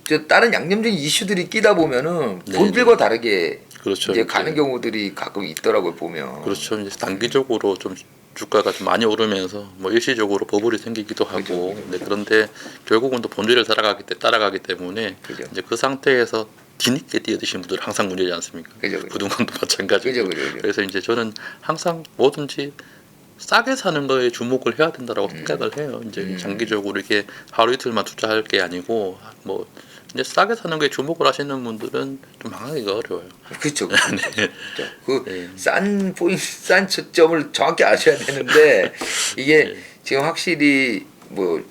저 다른 양념적인 이슈들이 끼다 보면은 본질과 다르게 그렇죠. 이제 가는 경우들이 가끔 있더라고요 보면. 그렇죠. 이제 단기적으로 좀 주가가 좀 많이 오르면서 뭐 일시적으로 버블이 생기기도 하고, 그죠. 네, 그런데 결국은 또 본질을 따라가기 때문에 그죠. 이제 그 상태에서 뒤늦게 뛰어드시는 분들은 항상 문제지 않습니까? 그죠. 부동산도 마찬가지고. 그죠. 그래서 이제 저는 항상 뭐든지 싸게 사는 거에 주목을 해야 된다라고 생각을 해요. 이제 장기적으로 이렇게 하루 이틀만 투자할 게 아니고 뭐 이제 싸게 사는 거에 주목을 하시는 분들은 좀 망하기가 어려워요. 그렇죠. 네. 그싼 포인트, 싼 초점을 정확히 아셔야 되는데 이게 지금 확실히 뭐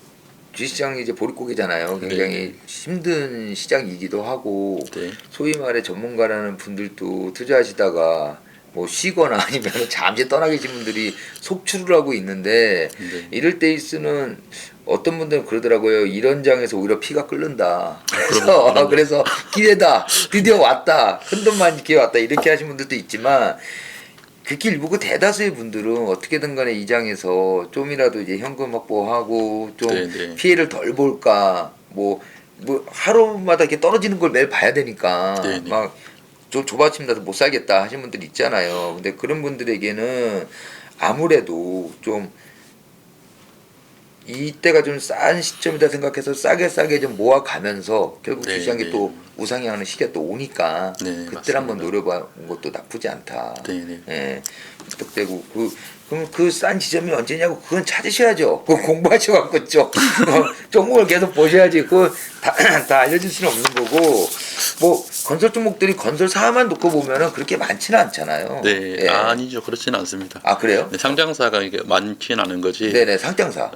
주식시장이 이제 보릿고개잖아요. 굉장히 힘든 시장이기도 하고 소위 말해 전문가라는 분들도 투자하시다가 뭐 쉬거나 아니면 잠시 떠나 계신 분들이 속출을 하고 있는데 이럴 때일수는 어떤 분들은 그러더라고요. 이런 장에서 오히려 피가 끓는다. 그래서 기회다. 드디어 왔다. 큰 돈만 기회 왔다. 이렇게 하신 분들도 있지만 극히 일부 그 대다수의 분들은 어떻게든 간에 이 장에서 좀이라도 이제 현금 확보하고 좀 피해를 덜 볼까 뭐 하루마다 이렇게 떨어지는 걸 매일 봐야 되니까 막 조바심나서 못 살겠다 하시는 분들 있잖아요. 근데 그런 분들에게는 아무래도 좀 이때가 좀 싼 시점이다 생각해서 싸게 좀 모아가면서 결국 주시장이 또 우상향하는 시기가 또 오니까 그때 한번 노려본 것도 나쁘지 않다. 예, 부탁되고 그럼 그 싼 지점이 언제냐고 그건 찾으셔야죠. 그거 공부하셔갖고 종목을 계속 보셔야지. 그거 다 알려줄 수는 없는 거고 뭐 건설 종목들이 건설사만 놓고 보면은 그렇게 많지는 않잖아요. 네, 예. 아니죠. 그렇지는 않습니다. 아 그래요? 네, 상장사가 이게 많지는 않은 거지. 네네 상장사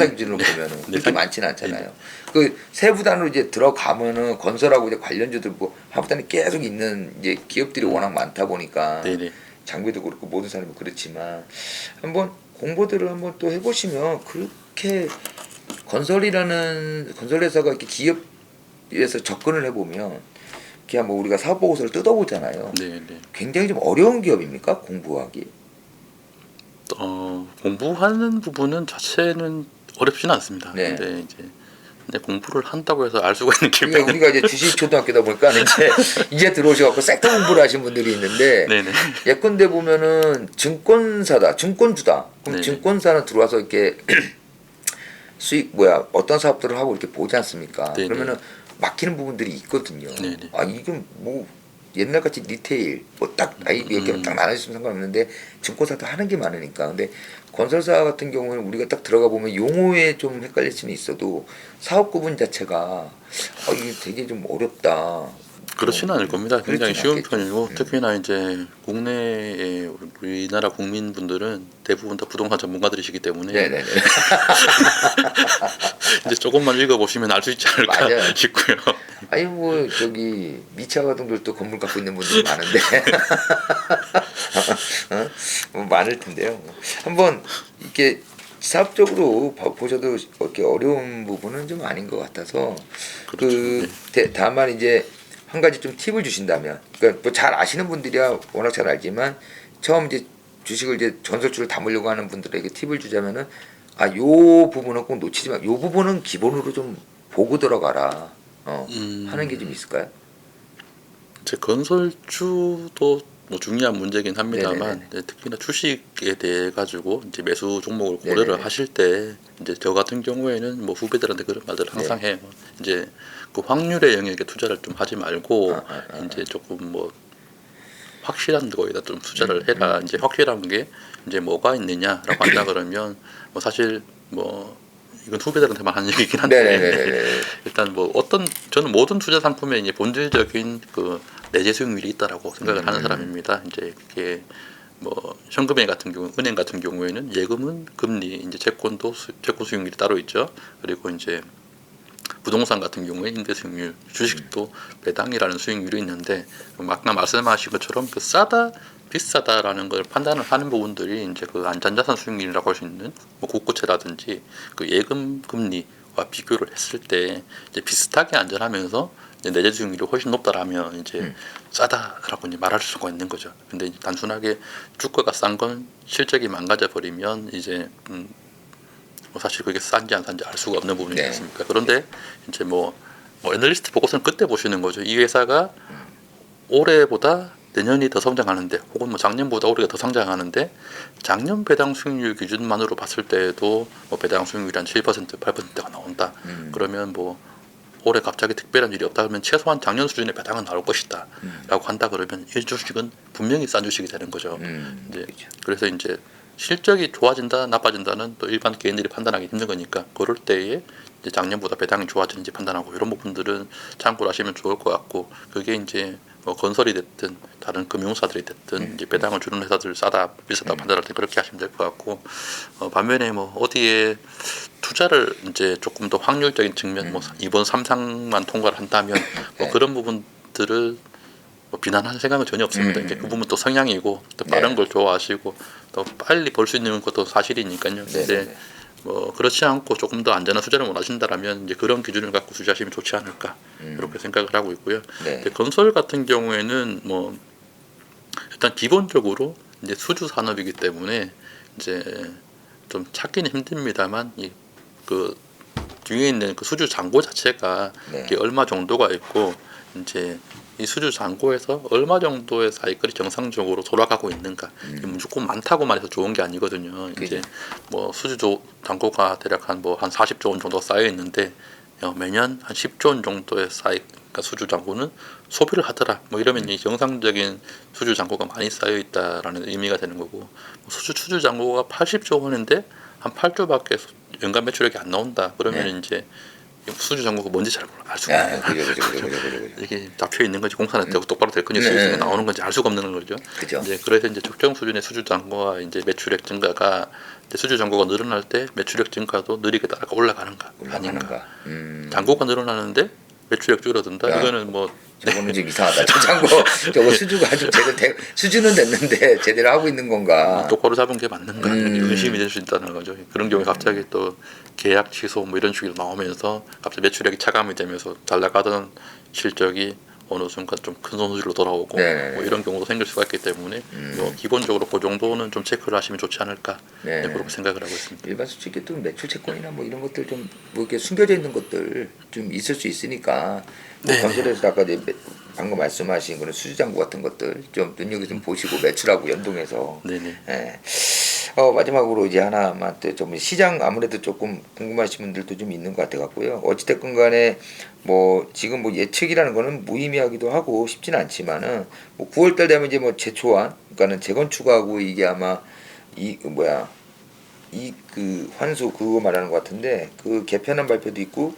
기준으로 보면은 그렇게 많지는 않잖아요. 그 세부단으로 이제 들어가면은 건설하고 이제 관련주들 뭐 하부단에 계속 있는 이제 기업들이 워낙 많다 보니까 장비도 그렇고 모든 사람이 그렇지만 한번 공부들을 한번 또 해보시면 그렇게 건설회사가 이렇게 기업에서 접근을 해보면 그냥 뭐 우리가 사업 보고서를 뜯어보잖아요. 굉장히 좀 어려운 기업입니까 공부하기? 공부하는 부분은 자체는 어렵지는 않습니다. 근데 공부를 한다고 해서 알 수가 있는 기업이 우리가 이제 주식 초등학교다 보니까 이제 들어오셔갖고 섹터 공부를 하신 분들이 있는데 예컨대 보면은 증권사다, 증권주다. 그럼 증권사는 들어와서 이렇게 수익 어떤 사업들을 하고 이렇게 보지 않습니까? 그러면은 막히는 부분들이 있거든요. 이건 뭐 옛날같이 리테일 이렇게 딱 나눠주시면 상관없는데 증권사도 하는 게 많으니까. 근데 건설사 같은 경우는 우리가 딱 들어가 보면 용어에 좀 헷갈릴 수는 있어도 사업 구분 자체가 이게 되게 좀 어렵다. 그렇지는 않을 겁니다. 굉장히 쉬운 편이고 특히나 이제 국내의 우리나라 국민분들은 대부분 다 부동산 전문가들이시기 때문에 이제 조금만 읽어보시면 알 수 있지 않을까 싶고요. 아니 뭐 미차가동들도 건물 갖고 있는 분들이 많은데 뭐 많을 텐데요. 한번 이렇게 사업적으로 보셔도 이렇게 어려운 부분은 좀 아닌 것 같아서 다만 이제 한 가지 좀 팁을 주신다면, 그러니까 뭐 잘 아시는 분들이야 워낙 잘 알지만 처음 이제 주식을 이제 전설주를 담으려고 하는 분들에게 팁을 주자면은 요 부분은 꼭 놓치지 마. 요 부분은 기본으로 좀 보고 들어가라. 하는 게 좀 있을까요? 제 건설주도 뭐 중요한 문제긴 합니다만 네네네. 이제 특히나 주식에 대해 가지고 이제 매수 종목을 고려를 네네네. 하실 때 이제 저 같은 경우에는 뭐 후배들한테 그런 말들을 항상 해요. 이제 그 확률의 영역에 투자를 좀 하지 말고 이제 조금 뭐 확실한 거에다 좀 투자를 해라. 이제 확실한 게 이제 뭐가 있느냐라고 한다 그러면 뭐 사실 뭐 이건 후배들한테만 하는 얘기긴 한데 네네네네. 일단 뭐 어떤 저는 모든 투자 상품에 이제 본질적인 그 내재 수익률이 있다라고 생각을 하는 사람입니다. 이제 그게 뭐 현금에 같은 경우, 은행 같은 경우에는 예금은 금리, 이제 채권도 채권 수익률이 따로 있죠. 그리고 이제 부동산 같은 경우에 임대 수익률, 주식도 배당이라는 수익률이 있는데 아까 말씀하신 것처럼 그 싸다 비싸다라는 걸 판단을 하는 부분들이 이제 그 안전자산 수익률이라고 할 수 있는 뭐 국고채라든지 그 예금 금리와 비교를 했을 때 이제 비슷하게 안전하면서 이제 내재 수익률이 훨씬 높다라면 이제 싸다라고 이제 말할 수가 있는 거죠. 근데 이제 단순하게 주가가 싼 건 실적이 망가져 버리면 이제 뭐 사실 그게 싼지 안 싼지 알 수가 없는 부분이지 네. 않습니까? 그런데 이제 뭐 애널리스트 보고서는 그때 보시는 거죠. 이 회사가 올해보다 내년이 더 성장하는데, 혹은 뭐 작년보다 올해가 더 성장하는데, 작년 배당 수익률 기준만으로 봤을 때에도 뭐 배당 수익률이 한 7%, 8%가 나온다. 그러면 뭐 올해 갑자기 특별한 일이 없다 그러면 최소한 작년 수준의 배당은 나올 것이다. 라고 한다 그러면 이 주식은 분명히 싼 주식이 되는 거죠. 이제 그렇죠. 그래서 이제 실적이 좋아진다, 나빠진다는 또 일반 개인들이 판단하기 힘든 거니까 그럴 때에 이제 작년보다 배당이 좋아지는지 판단하고 이런 부분들은 참고를 하시면 좋을 것 같고, 그게 이제 뭐 건설이 됐든 다른 금융사들이 됐든 이제 배당을 주는 회사들 싸다 비싸다 판단할 때 그렇게 하시면 될 것 같고, 반면에 뭐 어디에 투자를 이제 조금 더 확률적인 측면, 뭐 이번 삼상만 통과를 한다면 뭐 그런 부분들을 뭐 비난할 생각은 전혀 없습니다. 이제 그 부분 또 성향이고 또 빠른 네. 걸 좋아하시고 또 빨리 벌 수 있는 것도 사실이니까요. 근데 네네네. 뭐 그렇지 않고 조금 더 안전한 투자를 원하신다라면 이제 그런 기준을 갖고 투자하시면 좋지 않을까 이렇게 생각을 하고 있고요. 네. 근데 건설 같은 경우에는 뭐 일단 기본적으로 이제 수주 산업이기 때문에 이제 좀 찾기는 힘듭니다만 이 그 뒤에 있는 그 수주 잔고 자체가 네. 이게 얼마 정도가 있고 이제 이 수주 잔고에서 얼마 정도의 사이클이 정상적으로 돌아가고 있는가. 이게 무조건 많다고만 해서 좋은 게 아니거든요. 이제 뭐 수주 잔고가 대략 한 40조 원 정도 쌓여 있는데 매년 한 10조 원 정도의 그러니까 수주 잔고는 소비를 하더라. 뭐 이러면 이 정상적인 수주 잔고가 많이 쌓여 있다라는 의미가 되는 거고, 뭐 수주 잔고가 80조 원인데 한 8조밖에 연간 매출액이 안 나온다. 그러면 이제 수주 잔고가 뭔지 잘 알 수가 없는 거예요. 그죠. 이게 잡혀 있는 건지 공사는 되고 똑바로 될 건지 수익성이 나오는 건지 알 수가 없는 거죠. 그죠. 이제 그래서 이제 적정 수준의 수주 잔고와 이제 매출액 증가가 이제 수주 잔고가 늘어날 때 매출액 증가도 느리게 따라가 올라가는가 아닌가. 잔고가 늘어나는데 매출액 줄어든다. 야. 이거는 뭐 저거는 좀 이상하다. 저 잔고 저거 수주가 아주 제대로 수주는 됐는데 제대로 하고 있는 건가? 똑바로 잡은 게 맞는가 이렇게 의심이 될 수 있다는 거죠. 그런 경우에 갑자기 또 계약 취소 뭐 이런 식으로 나오면서 갑자기 매출액이 차감이 되면서 잘 나가던 실적이 어느 순간 좀 큰 손실로 돌아오고 뭐 이런 경우도 생길 수가 있기 때문에 뭐 기본적으로 그 정도는 좀 체크를 하시면 좋지 않을까 그렇게 생각을 하고 있습니다. 일반 수직계도 매출 채권이나 뭐 이런 것들 좀 뭐 이렇게 숨겨져 있는 것들 좀 있을 수 있으니까 뭐 건설에서 아까 이제 방금 말씀하신 그런 수주장구 같은 것들 좀 눈여겨 좀 보시고 매출하고 연동해서. 네네. 예. 마지막으로 이제 하나만 또 좀 시장 아무래도 조금 궁금하신 분들도 좀 있는 것 같아 갖고요. 어찌됐건 간에 뭐 지금 뭐 예측이라는 거는 무의미하기도 하고 쉽지는 않지만은 뭐 9월달 되면 이제 뭐 재초안 그러니까는 재건축하고 이게 아마 이 그 환수 그거 말하는 것 같은데 그 개편안 발표도 있고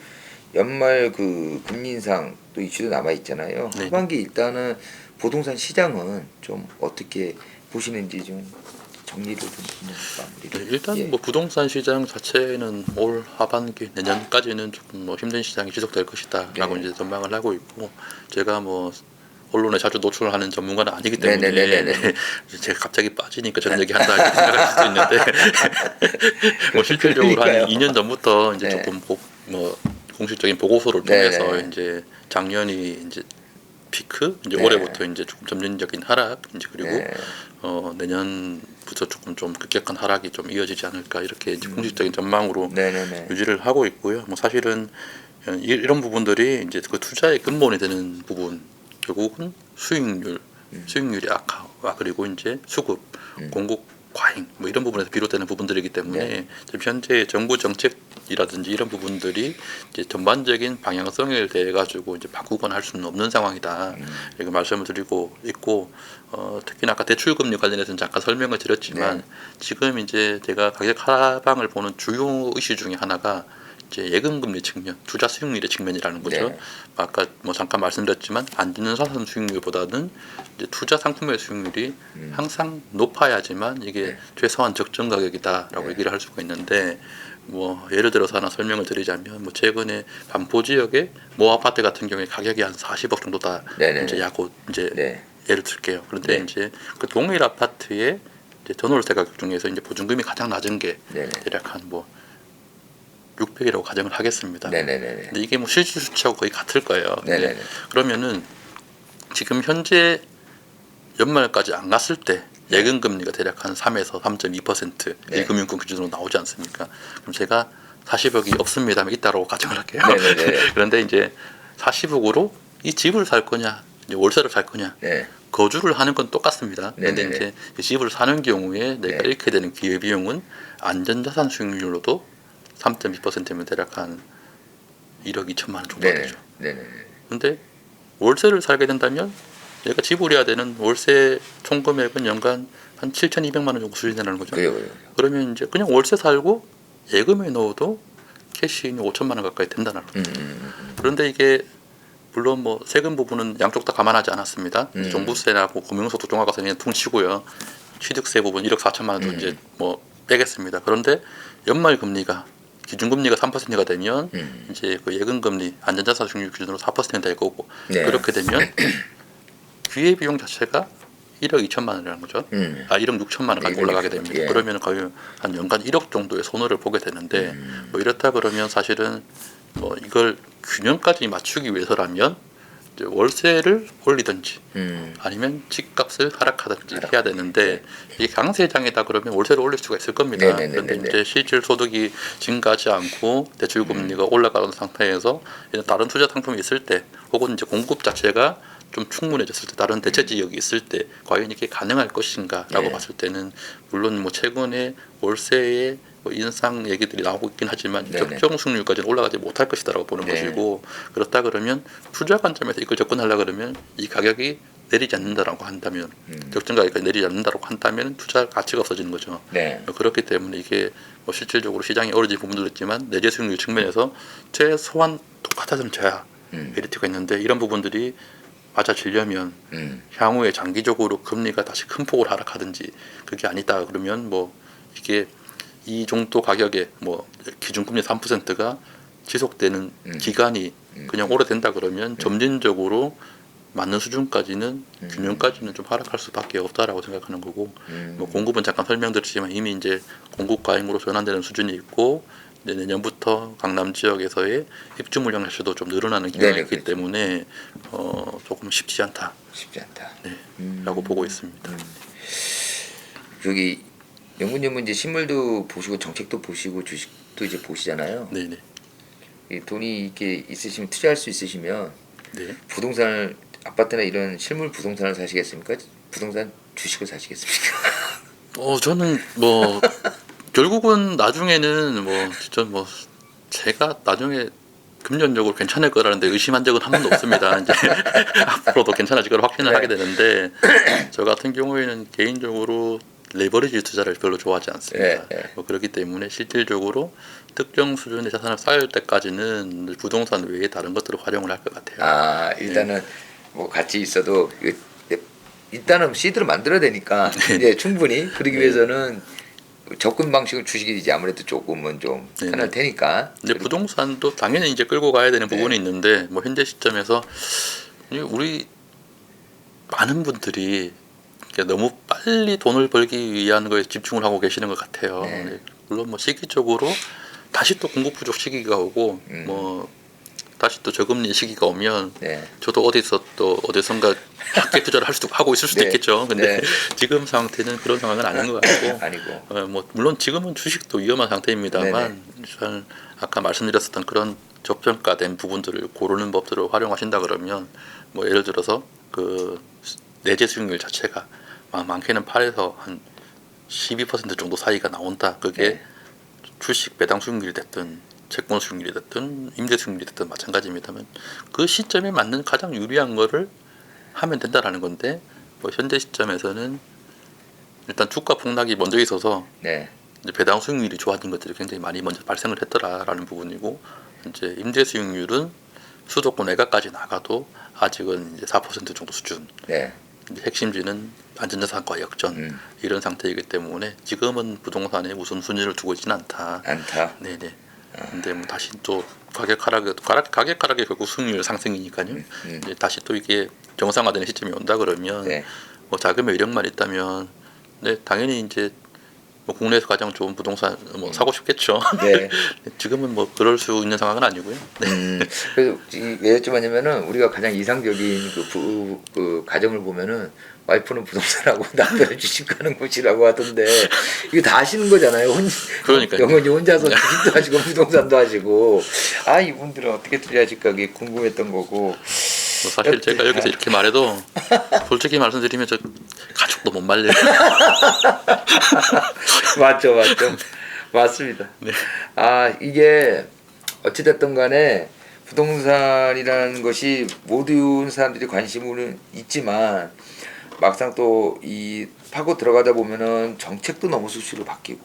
연말 그 금리 인상 또 이슈도 남아 있잖아요. 네. 하반기 일단은 부동산 시장은 좀 어떻게 보시는지 좀 정리를 좀 마무리를. 일단 뭐 부동산 시장 자체는 올 하반기 내년까지는 조금 뭐 힘든 시장이 지속될 것이다라고 이제 전망을 하고 있고, 제가 뭐 언론에 자주 노출하는 전문가는 아니기 때문에 제가 갑자기 빠지니까 저런 얘기 한다 이렇게 생각할 수도 있는데 뭐 실질적으로 한 2년 전부터 이제 조금 뭐 공식적인 보고서를 통해서 이제 작년이 이제 피크, 이제 올해부터 이제 조금 점진적인 하락, 이제 그리고 내년부터 조금 좀 급격한 하락이 좀 이어지지 않을까 이렇게 이제 공식적인 전망으로 유지를 하고 있고요. 뭐 사실은 이런 부분들이 이제 그 투자의 근본이 되는 부분, 결국은 수익률이 그리고 이제 수급, 공급 과잉 뭐 이런 부분에서 비롯되는 부분들이기 때문에 네. 지금 현재 정부 정책이라든지 이런 부분들이 이제 전반적인 방향성에 대해 가지고 이제 바꾸거나 할 수는 없는 상황이다. 이렇게 말씀을 드리고 있고 특히나 아까 대출금리 관련해서는 잠깐 설명을 드렸지만 네. 지금 이제 제가 가격 하방을 보는 주요 이슈 중에 하나가 이제 예금금리 측면, 투자 수익률의 측면이라는 거죠. 네. 아까 뭐 잠깐 말씀드렸지만 안주는 자산 수익률보다는 이제 투자 상품의 수익률이 항상 높아야지만 이게 네. 최소한 적정 가격이다라고 네. 얘기를 할 수가 있는데 뭐 예를 들어서 하나 설명을 드리자면 뭐 최근에 반포 지역의 모 아파트 같은 경우에 가격이 한 40억 정도다. 네네네. 이제 야구 이제 네. 예를 들게요. 그런데 네. 이제 그 동일 아파트의 이제 전월세 가격 중에서 이제 보증금이 가장 낮은 게 네네. 대략 한 뭐 600이라고 가정을 하겠습니다. 네네네. 근데 이게 뭐 실질 수치하고 거의 같을 거예요. 네네네. 네. 그러면은 지금 현재 연말까지 안 갔을 때 예금 금리가 대략 한 3에서 3.2% 네. 1금융권 기준으로 나오지 않습니까? 그럼 제가 40억이 없습니다만 있다라고 가정을 할게요. 네네네. 그런데 이제 40억으로 이 집을 살 거냐, 이제 월세를 살 거냐, 네. 거주를 하는 건 똑같습니다. 그런데 네네네. 이제 이 집을 사는 경우에 내가 네. 잃게 되는 기회비용은 안전자산 수익률로도 3.2%면 대략 한 1억 2천만 원 정도 네네. 되죠. 네네네. 근데 월세를 살게 된다면 내가 지불해야 되는 월세 총 금액은 연간 한 7,200만 원 정도 수준이라는 거죠. 그래요. 그러면 이제 그냥 월세 살고 예금에 넣어도 캐시인이 5천만 원 가까이 된다는 거죠. 그런데 이게 물론 뭐 세금 부분은 양쪽 다 감안하지 않았습니다. 종부세하고 금융소득 종합과세 그냥 퉁치고요. 취득세 부분 1억 4천만 원도 이제 뭐 빼겠습니다. 그런데 연말 금리가 기준금리가 3%가 되면 이제 그 예금금리 안전자산 수익률 기준으로 4%가 될 거고 네. 그렇게 되면 기회비용 자체가 1억 2천만 원이라는 거죠. 1억 6천만 원까지 1억 올라가게 6천만, 됩니다. 예. 그러면 거의 한 연간 1억 정도의 손해를 보게 되는데 뭐 이렇다 그러면 사실은 뭐 이걸 균형까지 맞추기 위해서라면 이제 월세를 올리든지 아니면 집값을 하락하든지 해야 되는데 이게 강세장이다 그러면 월세를 올릴 수가 있을 겁니다. 네네네네네. 그런데 이제 실질 소득이 증가하지 않고 대출 금리가 올라가는 상태에서 이런 다른 투자 상품이 있을 때 혹은 이제 공급 자체가 좀 충분해졌을 때 다른 대체 지역이 있을 때 과연 이게 가능할 것인가라고 네. 봤을 때는 물론 뭐 최근에 월세의 뭐 인상 얘기들이 나오고 있긴 하지만 네네. 적정 수익률까지는 올라가지 못할 것이다라고 보는 네. 것이고 그렇다 그러면 투자 관점에서 이걸 접근하려 그러면 이 가격이 내리지 않는다라고 한다면 적정 가격이 내리지 않는다라고 한다면 투자 가치가 없어지는 거죠. 네. 그렇기 때문에 이게 뭐 실질적으로 시장이 어려진 부분도 있지만 내재 수익률 측면에서 최소한 똑같아지면 줘야 메리트가 있는데 이런 부분들이 맞아지려면 향후에 장기적으로 금리가 다시 큰 폭으로 하락하든지 그게 아니다 그러면 뭐 이게 이 정도 가격에 뭐 기준금리 3%가 지속되는 기간이 그냥 오래된다 그러면 점진적으로 맞는 수준까지는 균형까지는 좀 하락할 수밖에 없다라고 생각하는 거고 뭐 공급은 잠깐 설명드렸지만 이미 이제 공급 과잉으로 전환되는 수준이 있고 이제 내년부터 강남 지역에서의 입주 물량 자체도 좀 늘어나는 기간이 네네, 있기 그렇죠. 때문에 조금 쉽지 않다. 쉽지 않다. 네, 라고 보고 있습니다. 저기 영문님은 이제 신물도 보시고 정책도 보시고 주식도 이제 보시잖아요. 네네. 이 돈이 이렇게 있으시면 투자할 수 있으시면 네. 부동산을 아파트나 이런 실물 부동산을 사시겠습니까? 부동산 주식을 사시겠습니까? 저는 뭐 결국은 나중에는 뭐 진짜 뭐 제가 나중에 금전적으로 괜찮을 거라는 데 의심한 적은 한 번도 없습니다. 이제 앞으로도 괜찮아질 걸 확신을 네. 하게 되는데 저 같은 경우에는 개인적으로 레버리지 투자를 별로 좋아하지 않습니다. 네, 네. 뭐 그렇기 때문에 실질적으로 특정 수준의 자산을 쌓을 때까지는 부동산 외에 다른 것들을 활용을 할 것 같아요. 아 일단은 뭐 같이 있어도 일단은 시드를 만들어야 되니까 이제 충분히 그러기 위해서는 접근 방식은 주식이 이제 아무래도 조금은 좀 네네. 편할 테니까. 이제 부동산도 당연히 이제 끌고 가야 되는 부분이 네. 있는데 뭐 현재 시점에서 우리 많은 분들이 이렇게 너무 빨리 돈을 벌기 위한 거에 집중을 하고 계시는 것 같아요. 네. 물론 뭐 시기적으로 다시 또 공급 부족 시기가 오고 뭐 다시 또 저금리 시기가 오면 네. 저도 어디선가 학계 투자를 하고 있을 수도 네. 있겠죠. 근데 네. 지금 상태는 그런 상황은 아닌 것 같고 아니고. 뭐 물론 지금은 주식도 위험한 상태입니다만 일단 아까 말씀드렸었던 그런 저평가된 부분들을 고르는 법들을 활용하신다 그러면 뭐 예를 들어서 그 내재 수익률 자체가 많게는 8에서 한 12% 정도 사이가 나온다. 그게 네. 주식 배당 수익률이 됐든 채권 수익률이 됐든 임대 수익률이 됐든 마찬가지입니다만 그 시점에 맞는 가장 유리한 거를 하면 된다라는 건데 뭐 현재 시점에서는 일단 주가 폭락이 먼저 있어서 네. 이제 배당 수익률이 좋아진 것들이 굉장히 많이 먼저 발생을 했더라라는 부분이고 이제 임대 수익률은 수도권 외곽까지 나가도 아직은 이제 4% 정도 수준. 네. 이제 핵심지는 안전자산과 역전 이런 상태이기 때문에 지금은 부동산에 우선 순위를 두고 있지는 않다. 안타. 네네. 근데 뭐 다시 또 가격 하락이 결국 수익률 상승이니까요. 이제 다시 또 이게 정상화되는 시점이 온다 그러면 네. 뭐 자금의 여력만 있다면 네 당연히 이제 뭐 국내에서 가장 좋은 부동산 뭐 사고 싶겠죠. 네. 지금은 뭐 그럴 수 있는 상황은 아니고요. 네. 그래서 왜 여쭤봤냐면은 우리가 가장 이상적인 그 가정을 보면은 와이프는 부동산하고 남편은 주식하는 곳이라고 하던데 이거 다 하시는 거잖아요. 그러니까요. 영원히 혼자서 주식도 하시고 부동산도 하시고 아 이분들은 어떻게 처리하실까 그게 궁금했던 거고. 뭐 사실 제가 여기서 이렇게 말해도 솔직히 말씀드리면 저 가족도 못 말려요. 맞죠. 맞습니다. 네. 아 이게 어찌됐든 간에 부동산이라는 것이 모든 사람들이 관심은 있지만 막상 또 이 파고 들어가다 보면은 정책도 너무 수시로 바뀌고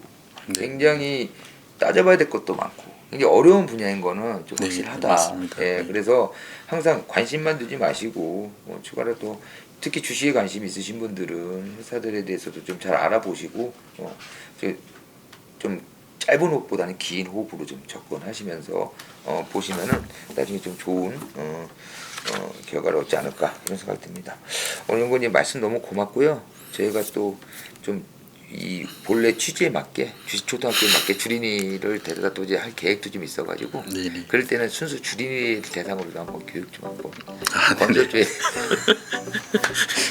네. 굉장히 따져봐야 될 것도 많고 굉장히 어려운 분야인 거는 좀 네, 확실하다. 맞습니다. 예, 네. 그래서 항상 관심만 두지 마시고 추가로 또 특히 주식에 관심 있으신 분들은 회사들에 대해서도 좀 잘 알아보시고 좀 짧은 호흡보다는 긴 호흡으로 좀 접근하시면서 보시면은 나중에 좀 좋은 결과를 얻지 않을까 이런 생각이 듭니다. 오늘 연구원님 말씀 너무 고맙고요. 저희가 또 좀 이 본래 취지에 맞게 주식 초등학교에 맞게 주린이를 데려다 또 이제 할 계획도 좀 있어가지고 네네. 그럴 때는 순수 주린이를 대상으로도 한번 교육 좀 한번 아, 건져줘야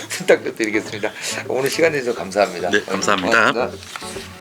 부탁드리겠습니다. 오늘 시간 내주셔서 감사합니다. 네, 감사합니다. 고맙습니다.